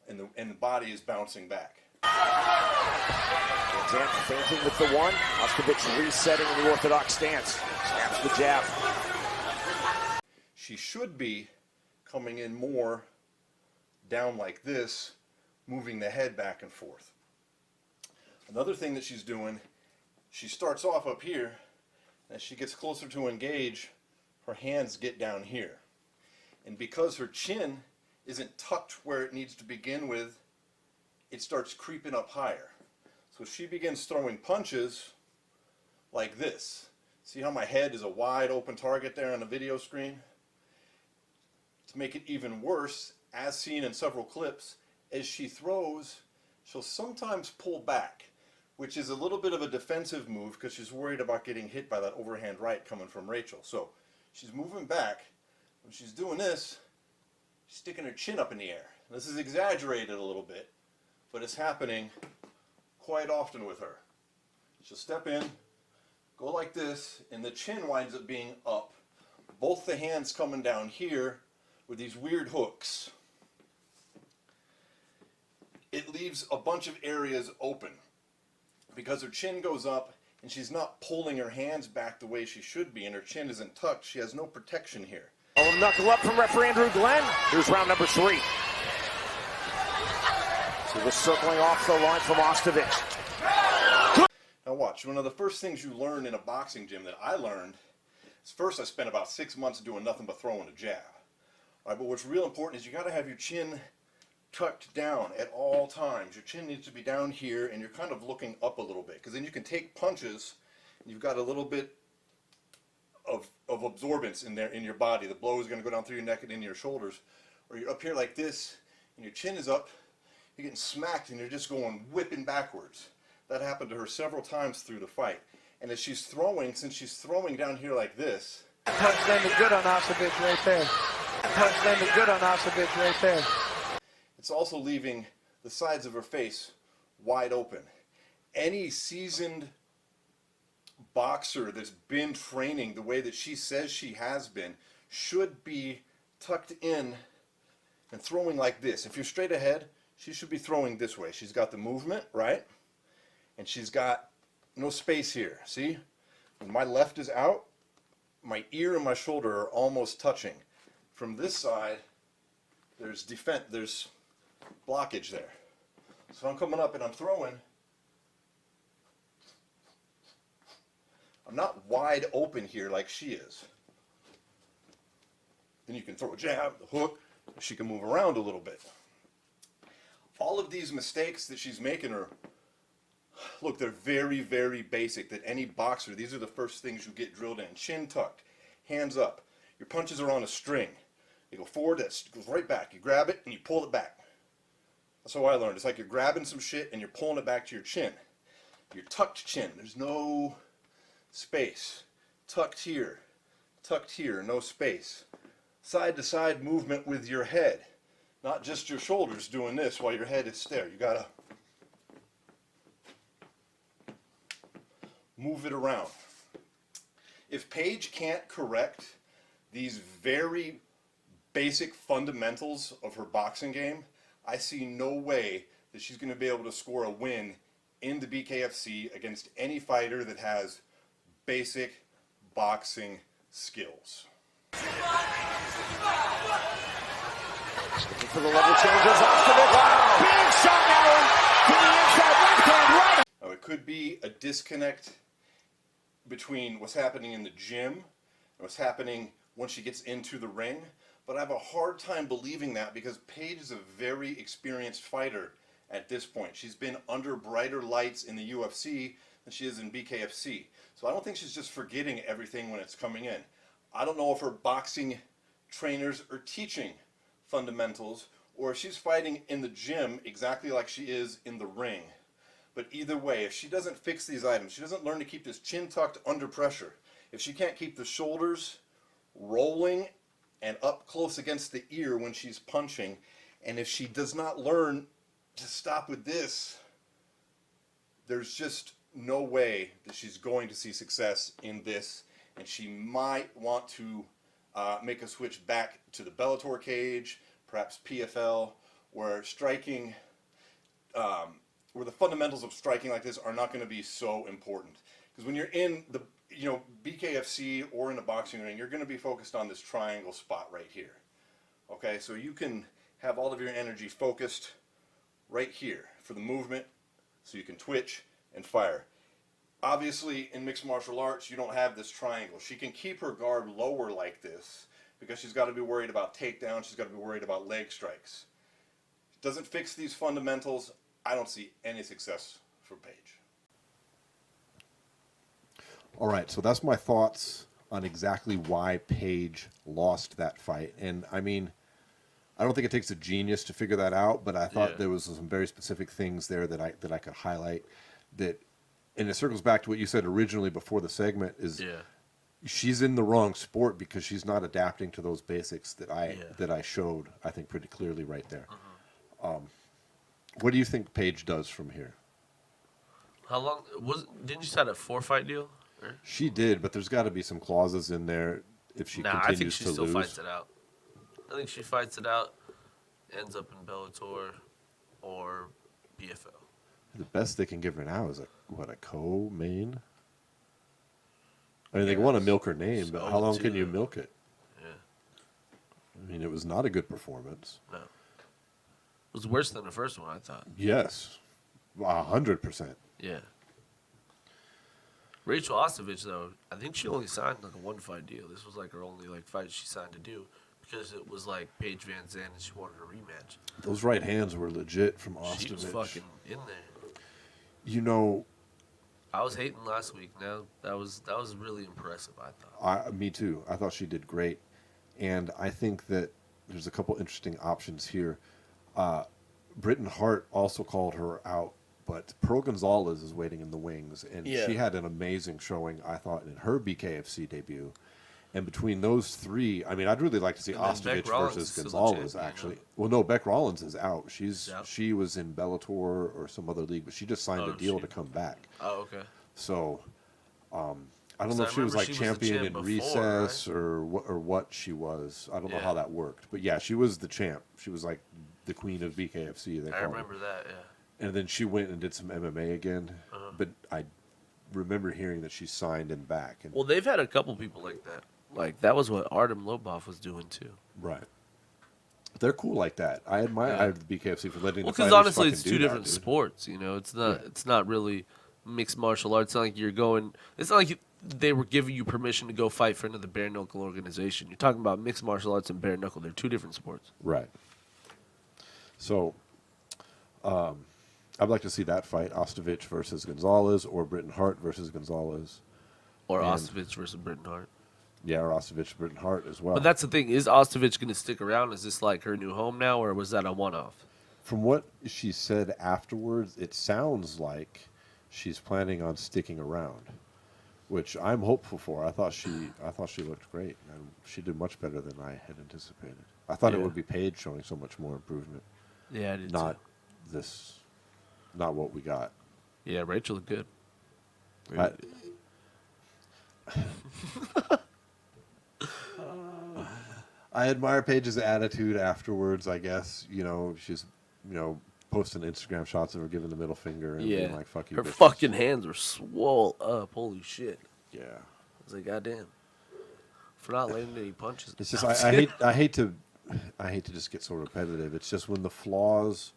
and the body is bouncing back. VanZant feinting with the one. Ostovich resetting in the orthodox stance. Snaps the jab. She should be coming in more down like this, moving the head back and forth. Another thing that she's doing, she starts off up here. As she gets closer to engage, her hands get down here. And because her chin isn't tucked where it needs to begin with, it starts creeping up higher. So she begins throwing punches like this. See how my head is a wide open target there on the video screen? To make it even worse, as seen in several clips, as she throws, she'll sometimes pull back, which is a little bit of a defensive move because she's worried about getting hit by that overhand right coming from Rachel. So she's moving back. When she's doing this, she's sticking her chin up in the air. This is exaggerated a little bit, but it's happening quite often with her. She'll step in, go like this, and the chin winds up being up. Both the hands coming down here with these weird hooks. It leaves a bunch of areas open because her chin goes up and she's not pulling her hands back the way she should be, and her chin isn't tucked. She has no protection here. Oh, knuckle up from referee Andrew Glenn. Here's round number 3. So we're circling off the line from Ostovich. Now watch, one of the first things you learn in a boxing gym that I learned is first I spent about 6 months doing nothing but throwing a jab. All right, but what's real important is you got to have your chin tucked down at all times. Your chin needs to be down here, and you're kind of looking up a little bit, because then you can take punches, and you've got a little bit of absorbance in there in your body. The blow is going to go down through your neck and into your shoulders. Or you're up here like this, and your chin is up, you're getting smacked, and you're just going whipping backwards. That happened to her several times through the fight. And as she's throwing, since she's throwing down here like this, punch landed good on Ostovich right there. Punch landed good on Ostovich right there. it's also leaving the sides of her face wide open. Any seasoned boxer that's been training the way that she says she has been should be tucked in and throwing like this. If you're straight ahead, she should be throwing this way. She's got the movement, right? And she's got no space here. See? When my left is out, my ear and my shoulder are almost touching. From this side, there's blockage there. So I'm coming up and I'm throwing I'm not wide open here like she is. Then you can throw a jab, the hook, she can move around a little bit. All of these mistakes that she's making are, look, they're very, very basic, that any boxer, these are the first things you get drilled in. Chin tucked, hands up. Your punches are on a string. You go forward, that goes right back. You grab it and you pull it back. That's how I learned. It's like you're grabbing some shit and you're pulling it back to your chin. Your tucked chin, there's no space. Tucked here, no space. Side to side movement with your head. Not just your shoulders doing this while your head is there. You gotta move it around. If Paige can't correct these very basic fundamentals of her boxing game, I see no way that she's going to be able to score a win in the BKFC against any fighter that has basic boxing skills. Looking for the level changes. Wow. Big shot now to the inside left hand right. Now, it could be a disconnect between what's happening in the gym and what's happening when she gets into the ring, but I have a hard time believing that because Paige is a very experienced fighter at this point. She's been under brighter lights in the UFC than she is in BKFC. So I don't think she's just forgetting everything when it's coming in. I don't know if her boxing trainers are teaching fundamentals or if she's fighting in the gym exactly like she is in the ring. But either way, if she doesn't fix these items, she doesn't learn to keep this chin tucked under pressure, if she can't keep the shoulders rolling and up close against the ear when she's punching, and if she does not learn to stop with this, there's just no way that she's going to see success in this, and she might want to make a switch back to the Bellator cage, perhaps PFL, where striking, where the fundamentals of striking like this are not going to be so important. Because when you're in the BKFC or in a boxing ring, you're going to be focused on this triangle spot right here. Okay, so you can have all of your energy focused right here for the movement, so you can twitch and fire. Obviously, in mixed martial arts, you don't have this triangle. She can keep her guard lower like this because she's got to be worried about takedowns. She's got to be worried about leg strikes. Doesn't fix these fundamentals. I don't see any success for Paige. All right, so that's my thoughts on exactly why Paige lost that fight. And I mean, I don't think it takes a genius to figure that out, but I thought there was some very specific things there that I could highlight. That, and it circles back to what you said originally before the segment, is she's in the wrong sport because she's not adapting to those basics that I showed, I think, pretty clearly right there. What do you think Paige does from here? How long didn't you sign a 4-fight deal? Or? She did, but there's got to be some clauses in there if she continues to lose. I think she still fights it out. I think she fights it out, ends up in Bellator or PFL. The best they can give her now is a co-main. I mean, they want to milk her name, but how long can you milk it? Yeah. I mean, it was not a good performance. No. It was worse than the first one, I thought. Yes, 100%. Yeah. Rachel Ostovich, though, I think she only signed like a 1-fight deal. This was like her only fight she signed to do because it was like Paige VanZant and she wanted a rematch. Those right hands were legit from Ostovich. She was fucking in there. You know, I was hating last week. Now that was really impressive, I thought. Me too. I thought she did great, and I think that there's a couple interesting options here. Britton Hart also called her out, but Pearl Gonzalez is waiting in the wings, and she had an amazing showing, I thought, in her BKFC debut. And between those three, I mean, I'd really like to see Ostovich versus Gonzalez, actually. Well, no, Beck Rollins is out. She was in Bellator or some other league, but she just signed a deal to come back. Oh, okay. So, I don't know if she was like champion in recess, right? or what she was. I don't know how that worked. But yeah, she was the champ. She was like the queen of BKFC. I remember that, yeah. And then she went and did some MMA again. But I remember hearing that she signed and back. And, well, they've had a couple people like that. Like, that was what Artem Lobov was doing, too. Right. They're cool like that. I admire the BKFC for letting the fighters because honestly, it's do two that, different sports, you know? It's not really mixed martial arts. It's not like you're going... It's not like they were giving you permission to go fight for another bare knuckle organization. You're talking about mixed martial arts and bare knuckle. They're two different sports. Right. So, I'd like to see that fight: Ostovich versus Gonzalez, or Britton Hart versus Gonzalez, Or And- Ostovich versus Britton Hart. yeah, or Ostovich, Britton Hart as well. But that's the thing. Is Ostovich going to stick around? Is this like her new home now, or was that a one-off? From what she said afterwards, it sounds like she's planning on sticking around, which I'm hopeful for. I thought she looked great, and she did much better than I had anticipated. I thought it Yeah. would be Paige showing so much more improvement, Yeah, I did not too. not what we got. Yeah, Rachel looked good. I, I admire Paige's attitude afterwards. I guess she's posting Instagram shots of her giving the middle finger and Yeah, being like "fuck you." her bitches. fucking hands were swole up. Holy shit! Yeah. I was like, goddamn. For not landing any punches. It's just I hate to just get so repetitive. It's just when the flaws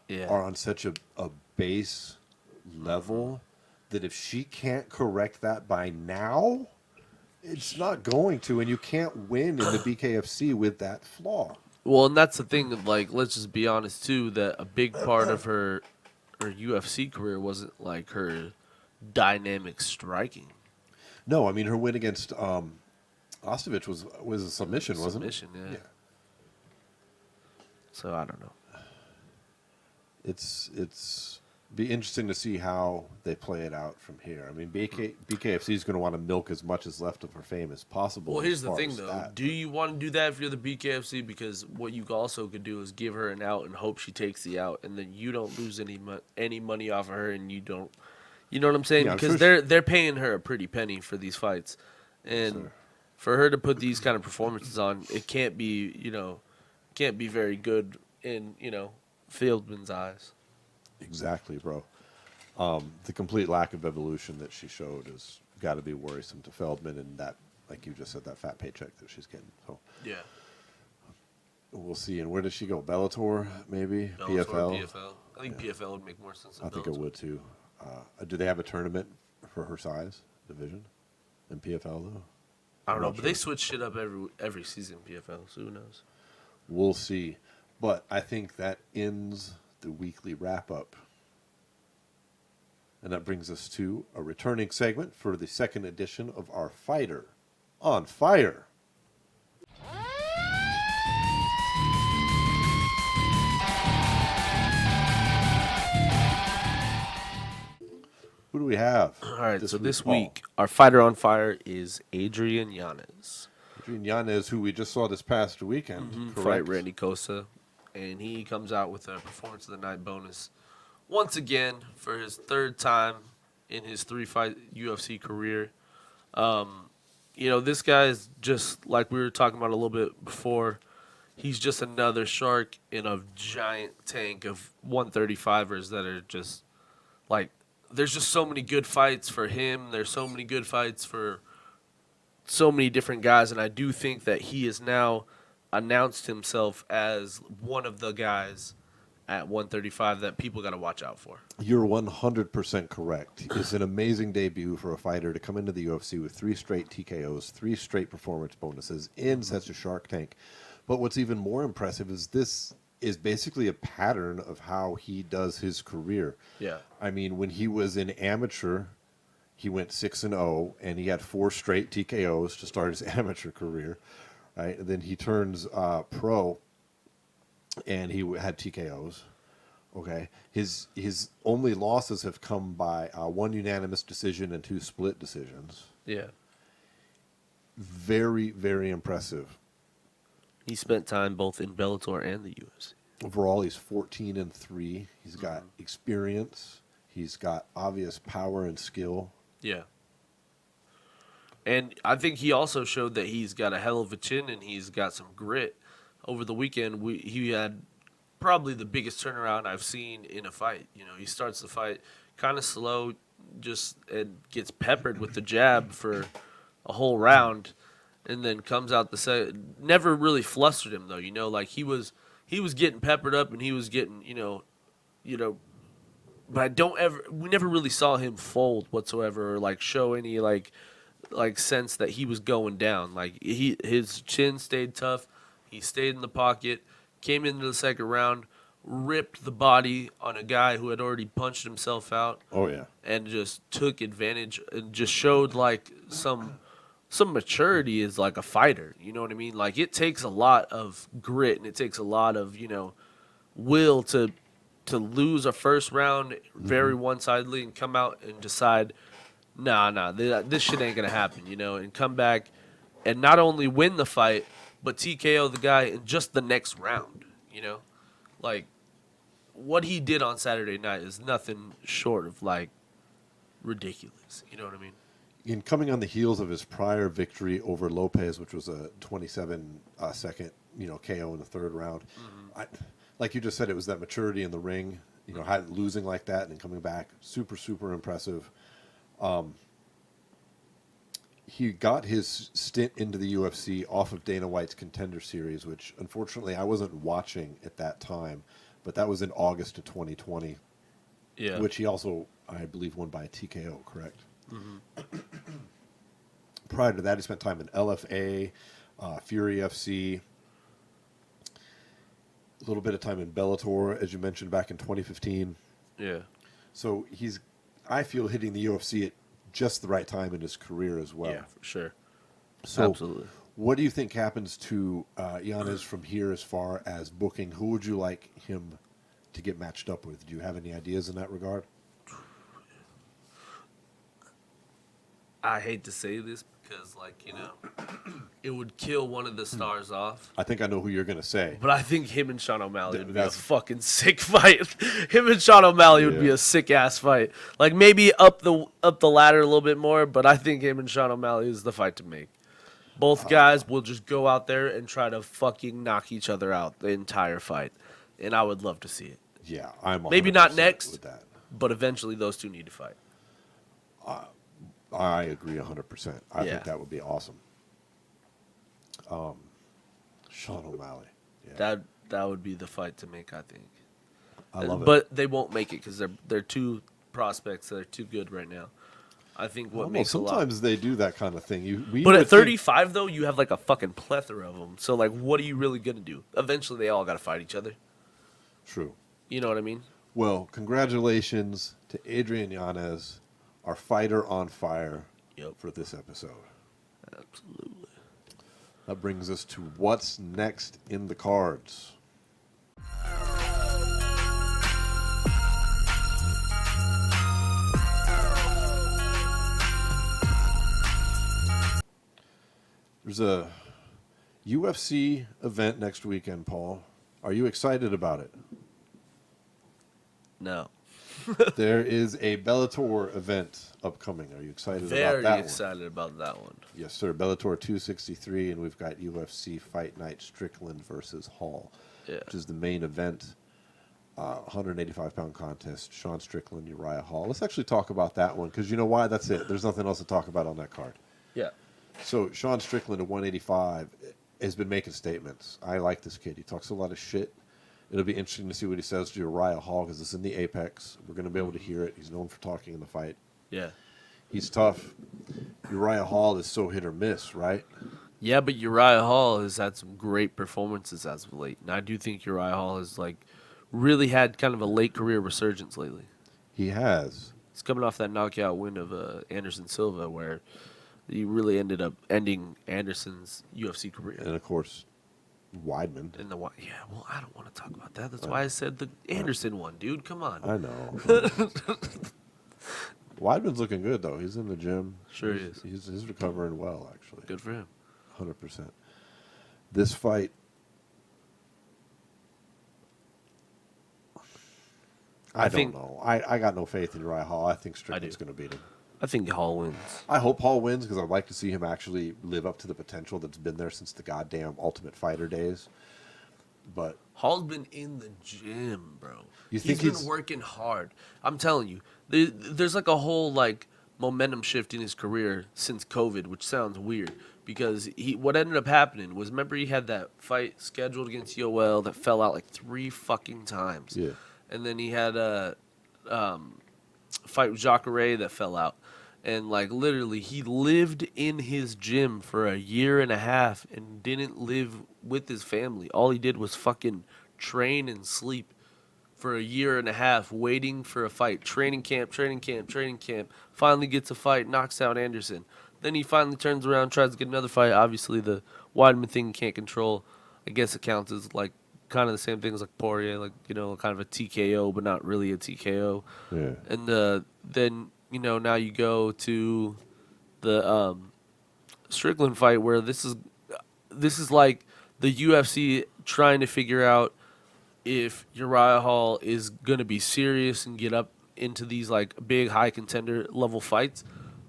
Yeah. are on such a base level that if she can't correct that by now, it's not going to, and you can't win in the BKFC with that flaw. Well, and that's the thing. Like, let's just be honest too. That a big part of her UFC career wasn't like her dynamic striking. No, I mean her win against Ostovich was a submission, wasn't it? Submission, yeah. So I don't know. It's be interesting to see how they play it out from here. I mean, BKFC is going to want to milk as much as left of her fame as possible. Well, as here's the far thing, as though. that. Do you want to do that if you're the BKFC? Because what you also could do is give her an out and hope she takes the out, and then you don't lose any money off of her, and you don't. You know what I'm saying? Yeah, I'm Because sure they're paying her a pretty penny for these fights, and Sure. for her to put these kind of performances on, it can't be can't be very good in Fieldman's eyes. Exactly, bro. The complete lack of evolution that she showed has got to be worrisome to Feldman, and that, like you just said, that fat paycheck that she's getting. So Yeah. we'll see. And where does she go? Bellator, maybe? Bellator, PFL? PFL. I think PFL would make more sense than I think it Bellator. would too. Do they have a tournament for her size division in PFL though? I don't know, not but they sure. switch shit up every season in PFL, so who knows? We'll see. But I think that ends the weekly wrap up. And that brings us to a returning segment for the second edition of our Fighter on Fire. Who do we have? All right, so this Paul? week, our fighter on fire is Adrian Yanez. Adrian Yanez, who we just saw this past weekend. Fight Correct? Randy Costa, and he comes out with a performance of the night bonus once again for his third time in his 3-fight UFC career. This guy is just like we were talking about a little bit before. He's just another shark in a giant tank of 135ers that are just like. There's just so many good fights for him. There's so many good fights for so many different guys, and I do think that he has now announced himself as one of the guys at 135 that people got to watch out for. You're 100% correct. It's an amazing debut for a fighter to come into the UFC with 3 straight TKOs, 3 straight performance bonuses in such a shark tank. But what's even more impressive is this is basically a pattern of how he does his career. Yeah. I mean, when he was an amateur, he went 6-0, and he had 4 straight TKOs to start his amateur career. Right? And then he turns pro, and he had TKOs. Okay, his only losses have come by 1 unanimous decision and 2 split decisions. Yeah. Very, very impressive. He spent time both in Bellator and the UFC. Overall, he's 14-3. He's got experience. He's got obvious power and skill. Yeah. And I think he also showed that he's got a hell of a chin and he's got some grit. Over the weekend, he had probably the biggest turnaround I've seen in a fight. He starts the fight kind of slow, and gets peppered with the jab for a whole round, and then comes out the set. Never really flustered him though. Like he was getting peppered up and he was getting but we never really saw him fold whatsoever or like show any like like sense that he was going down. Like his chin stayed tough. He stayed in the pocket. Came into the second round, ripped the body on a guy who had already punched himself out. Oh yeah. And just took advantage and just showed like some maturity as like a fighter. You know what I mean? Like it takes a lot of grit and it takes a lot of, will to lose a first round very one-sidedly and come out and decide, nah, this shit ain't gonna happen, and come back and not only win the fight, but TKO the guy in just the next round, Like, what he did on Saturday night is nothing short of, like, ridiculous. You know what I mean? In coming on the heels of his prior victory over Lopez, which was a 27-second, KO in the third round, like you just said, it was that maturity in the ring, losing like that and then coming back, super, super impressive. He got his stint into the UFC off of Dana White's Contender Series, which unfortunately I wasn't watching at that time, but that was in August of 2020. Yeah. Which he also, I believe, won by a TKO, correct? Prior to that, he spent time in LFA, Fury FC, a little bit of time in Bellator, as you mentioned, back in 2015. Yeah. So he's, I feel, hitting the UFC at just the right time in his career as well. Yeah, for sure. So Absolutely. what do you think happens to Yanez from here as far as booking? Who would you like him to get matched up with? Do you have any ideas in that regard? I hate to say this because, it would kill one of the stars off. I think I know who you're going to say. But I think him and Sean O'Malley would be a That's- fucking sick fight. Him and Sean O'Malley would be Yeah. a sick ass fight. Like maybe up the ladder a little bit more, but I think him and Sean O'Malley is the fight to make. Both guys will just go out there and try to fucking knock each other out the entire fight, and I would love to see it. Yeah, I'm Maybe not 100% next. with that. But eventually, those two need to fight. I agree 100%. I Yeah. think that would be awesome. Sean O'Malley. Yeah. That would be the fight to make, I think. I love it. But they won't make it because they're two prospects that are too good right now. I think what makes a lot. Sometimes they do that kind of thing. But at 35, though, you have like a fucking plethora of them. So, like, what are you really going to do? Eventually, they all got to fight each other. True. You know what I mean? Well, congratulations to Adrian Yanez, our fighter on fire for this episode. Absolutely. That brings us to what's next in the cards. There's a UFC event next weekend, Paul. Are you excited about it? No. There is a Bellator event upcoming. Are you excited about Very that excited about that one. one? Yes, sir. Bellator 263, and we've got UFC Fight Night Strickland versus Hall, which is the main event. 185-pound contest. Sean Strickland, Uriah Hall. Let's actually talk about that one, because you know why? That's it. There's nothing else to talk about on that card. Yeah. So Sean Strickland at 185 has been making statements. I like this kid. He talks a lot of shit. It'll be interesting to see what he says to Uriah Hall, because it's in the Apex. We're going to be able to hear it. He's known for talking in the fight. Yeah. He's tough. Uriah Hall is so hit or miss, right? Yeah, but Uriah Hall has had some great performances as of late. And I do think Uriah Hall has, like, really had kind of a late career resurgence lately. He has. He's coming off that knockout win of Anderson Silva, where he really ended up ending Anderson's UFC career. And, of course, Weidman. Yeah, well, I don't want to talk about that. That's why I said the Anderson one, dude. Come on. I know. Weidman's looking good, though. He's in the gym. Sure he is. He's recovering well, actually. Good for him. 100%. This fight, I don't know. I got no faith in Uriah Hall. I think Strickland's going to beat him. I think Hall wins. I hope Hall wins, because I'd like to see him actually live up to the potential that's been there since the goddamn Ultimate Fighter days. But Hall's been in the gym, bro. You think he's he's- been working hard. I'm telling you, there's like a whole like momentum shift in his career since COVID, which sounds weird because what ended up happening was, remember, he had that fight scheduled against Yoel that fell out like 3 fucking times. Yeah. And then he had a fight with Jacare that fell out. And, like, literally, he lived in his gym for a year and a half and didn't live with his family. All he did was fucking train and sleep for a year and a half, waiting for a fight. Training camp. Finally gets a fight, knocks out Anderson. Then he finally turns around, tries to get another fight. Obviously, the Weidman thing he can't control. I guess it counts as, like, kind of the same thing as, like, Poirier, like, you know, kind of a TKO, but not really a TKO. Yeah. And then, you know, now you go to the Strickland fight where this is like the UFC trying to figure out if Uriah Hall is going to be serious and get up into these, like, big high contender level fights,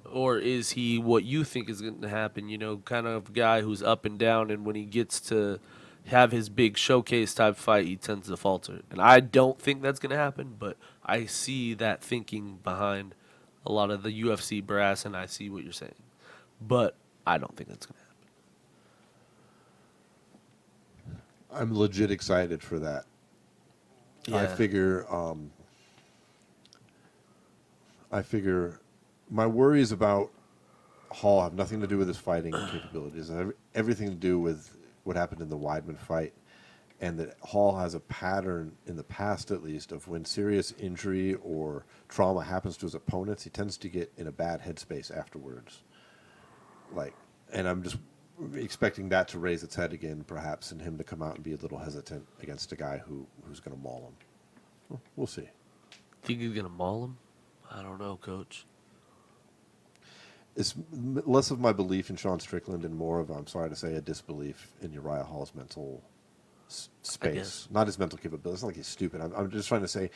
or is he what you think is going to happen, you know, kind of guy who's up and down, and when he gets to have his big showcase type fight, he tends to falter. And I don't think that's going to happen, but I see that thinking behind a lot of the UFC brass, and I see what you're saying. But I don't think that's going to happen. I'm legit excited for that. Yeah. I figure my worries about Hall have nothing to do with his fighting capabilities. They have everything to do with what happened in the Weidman fight, and that Hall has a pattern in the past, at least, of when serious injury or trauma happens to his opponents, he tends to get in a bad headspace afterwards. Like, and I'm just expecting that to raise its head again, perhaps, and him to come out and be a little hesitant against a guy who's going to maul him. We'll see. Think he's going to maul him? I don't know, Coach. It's less of my belief in Sean Strickland and more of, I'm sorry to say, a disbelief in Uriah Hall's mental space. Not his mental capability. It's not like he's stupid. I'm just trying to say,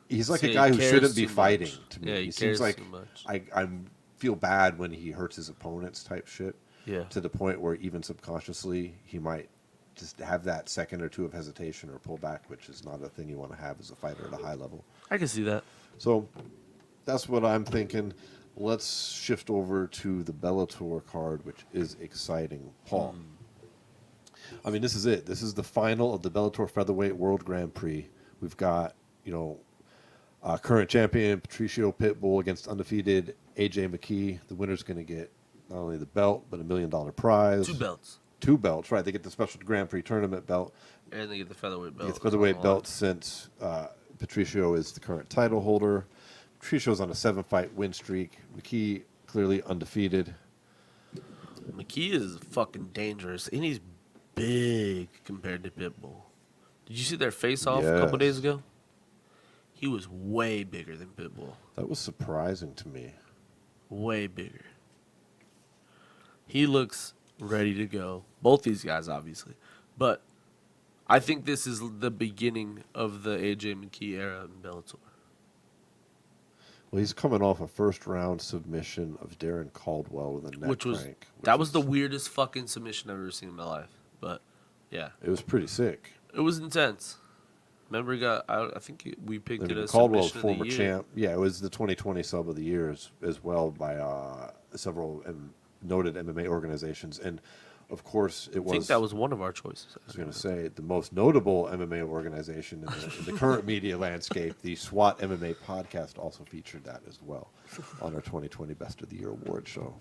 he's like a guy who shouldn't be fighting to me. Yeah, he seems like too much. I feel bad when he hurts his opponents type shit. Yeah. To the point where even subconsciously he might just have that second or two of hesitation or pull back, which is not a thing you want to have as a fighter at a high level. I can see that. So that's what I'm thinking. Let's shift over to the Bellator card, which is exciting. Paul. I mean, this is it. This is the final of the Bellator Featherweight World Grand Prix. We've got, you know, current champion Patricio Pitbull against undefeated AJ McKee. The winner's going to get not only the belt, but $1 million prize. 2 belts. 2 belts, right. They get the special Grand Prix tournament belt. And they get the featherweight belt. They get the featherweight belt since Patricio is the current title holder. Patricio's on a 7-fight win streak. McKee clearly undefeated. McKee is fucking dangerous, and he's big compared to Pitbull. Did you see their face-off a couple days ago? He was way bigger than Pitbull. That was surprising to me. Way bigger. He looks ready to go. Both these guys, obviously. But I think this is the beginning of the AJ McKee era in Bellator. Well, he's coming off a first-round submission of Darren Caldwell with a neck crank. That was the weirdest fucking submission I've ever seen in my life. But, yeah. It was pretty sick. It was intense. Remember, I think we picked it as Caldwell's submission former of the year. champ. Yeah, it was the 2020 sub of the year as well by several noted MMA organizations. And, of course, it was... I think that was one of our choices. I was going to say, the most notable MMA organization in the current media landscape, the SWAT MMA podcast, also featured that as well on our 2020 Best of the Year award show,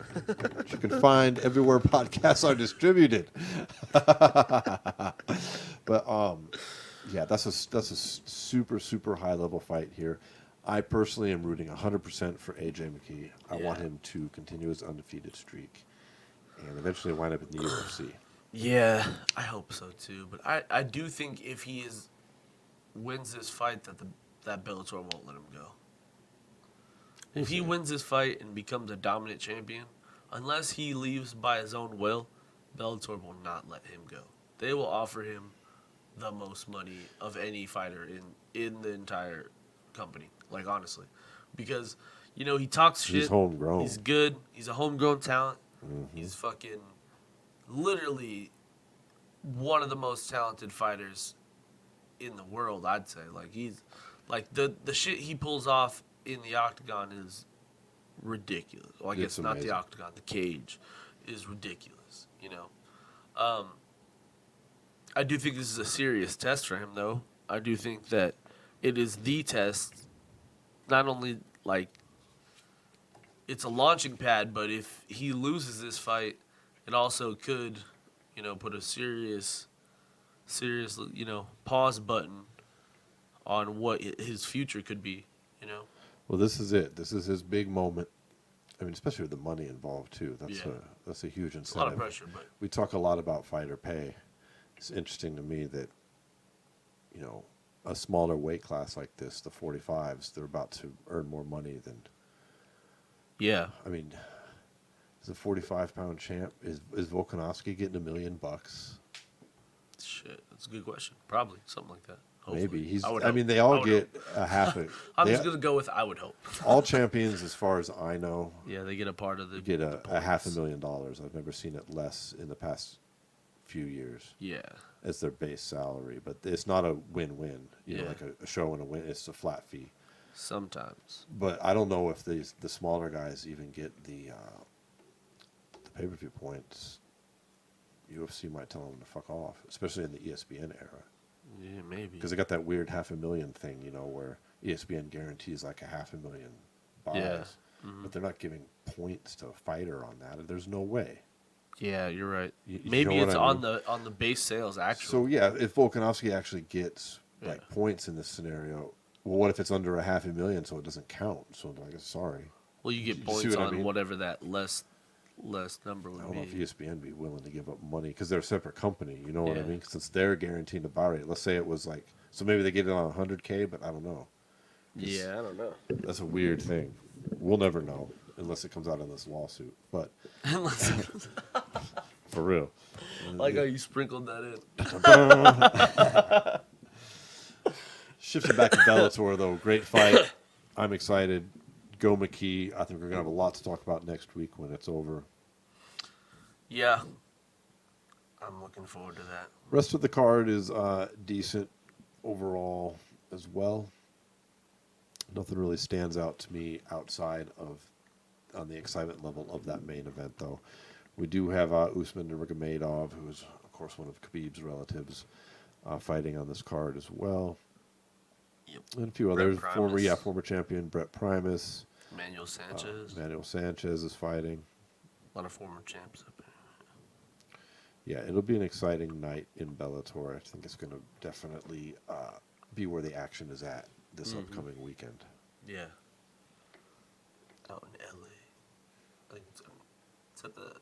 which you can find everywhere podcasts are distributed. But, yeah, that's a super, super high-level fight here. I personally am rooting 100% for AJ McKee. I want him to continue his undefeated streak and eventually wind up in the UFC. Yeah, I hope so too. But I do think if he wins this fight, that Bellator won't let him go. If he wins this fight and becomes a dominant champion, unless he leaves by his own will, Bellator will not let him go. They will offer him the most money of any fighter in the entire company. Like, honestly. Because, you know, he talks shit. He's homegrown. He's good. He's a homegrown talent. Mm-hmm. He's fucking literally one of the most talented fighters in the world, I'd say. Like, he's like the shit he pulls off in the octagon is ridiculous. Well, I guess not the octagon, the cage is ridiculous, you know. I do think this is a serious test for him, though. I do think that it is the test, not only like it's a launching pad, but if he loses this fight, it also could, put a serious, pause button on what his future could be, Well, this is it. This is his big moment. I mean, especially with the money involved too. That's a huge incentive. It's a lot of pressure, but We talk a lot about fighter pay. It's interesting to me that, a smaller weight class like this, the 45s, they're about to earn more money than. yeah, I mean, is a 45-pound champ? Is Volkanovski getting $1 million? shit, that's a good question. Probably something like that. Hopefully. Maybe I would I hope. mean, they I all would get hope. a half. I'm They, just gonna go with I would hope. all champions, as far as I know, Yeah, they get a part of the get the a half points. $1,000,000. I've never seen it less in the past few years Yeah, as their base salary, but it's not a win-win. Yeah. Like a show and a win. It's a flat fee. sometimes. But I don't know if the smaller guys even get the pay-per-view points. UFC might tell them to fuck off, especially in the ESPN era, Yeah, maybe. because they got that weird $500,000 thing, where ESPN guarantees like a $500,000 buys, Yeah. but they're not giving points to a fighter on that. There's no way. Yeah, you're right. You Maybe know what it's I on mean? the base sales actually. So yeah, if Volkanovski actually gets Yeah. like points in this scenario, well, what if it's under a $500,000 so it doesn't count? So like, sorry, Well, you get You see points what I on mean? whatever that less number I would don't know if be. ESPN be willing to give up money because they're a separate company. You know what I Yeah. mean? Since they're guaranteeing the buy rate. Let's say it was like, so maybe they get it on 100K, but I don't know. Yeah, I don't know. That's a weird thing. We'll never know unless it comes out in this lawsuit. But for real, Like how you sprinkled that in. shifting back to Bellator though, great fight. I'm excited. Go McKee. I think we're gonna have a lot to talk about next week when it's over. Yeah, I'm looking forward to that. Rest of the card is decent overall as well. Nothing really stands out to me outside of on the excitement level of that main event, though. We do have Usman Nurmagomedov, who is, of course, one of Khabib's relatives, fighting on this card as well. Yep. And a few Brett others. Primus. Former champion Brett Primus. Manuel Sanchez. Manuel Sanchez is fighting. A lot of former champs up there. Yeah, it'll be an exciting night in Bellator. I think it's going to definitely be where the action is at this upcoming weekend. Yeah. Out in LA. I think it's at the.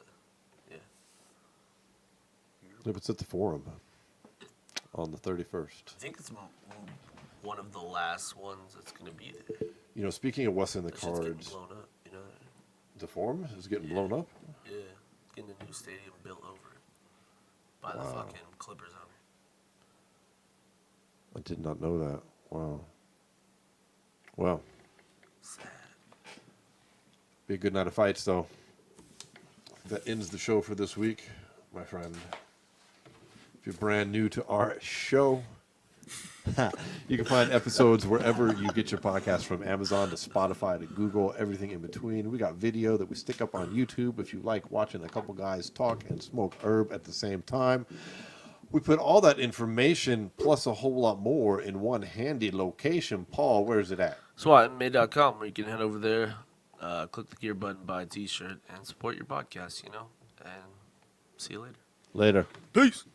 Yeah. If it's at the Forum on the 31st. I think it's one of the last ones that's going to be there. Speaking of what's in the That shit's getting cards, blown up, the Forum is getting Yeah. blown up. Yeah. Getting a new stadium built over it. By the Wow. fucking Clippers owner. I did not know that. Wow. Well, Sad. be a good night of fights, though. That ends the show for this week, my friend. If you're brand new to our show, you can find episodes wherever you get your podcasts, from Amazon to Spotify to Google, everything in between. We got video that we stick up on YouTube if you like watching a couple guys talk and smoke herb at the same time. We put all that information plus a whole lot more in one handy location. Paul, where's it at? SWAT.com, where you can head over there, click the gear button, buy a t-shirt, and support your podcast, and see you later. Later. Peace.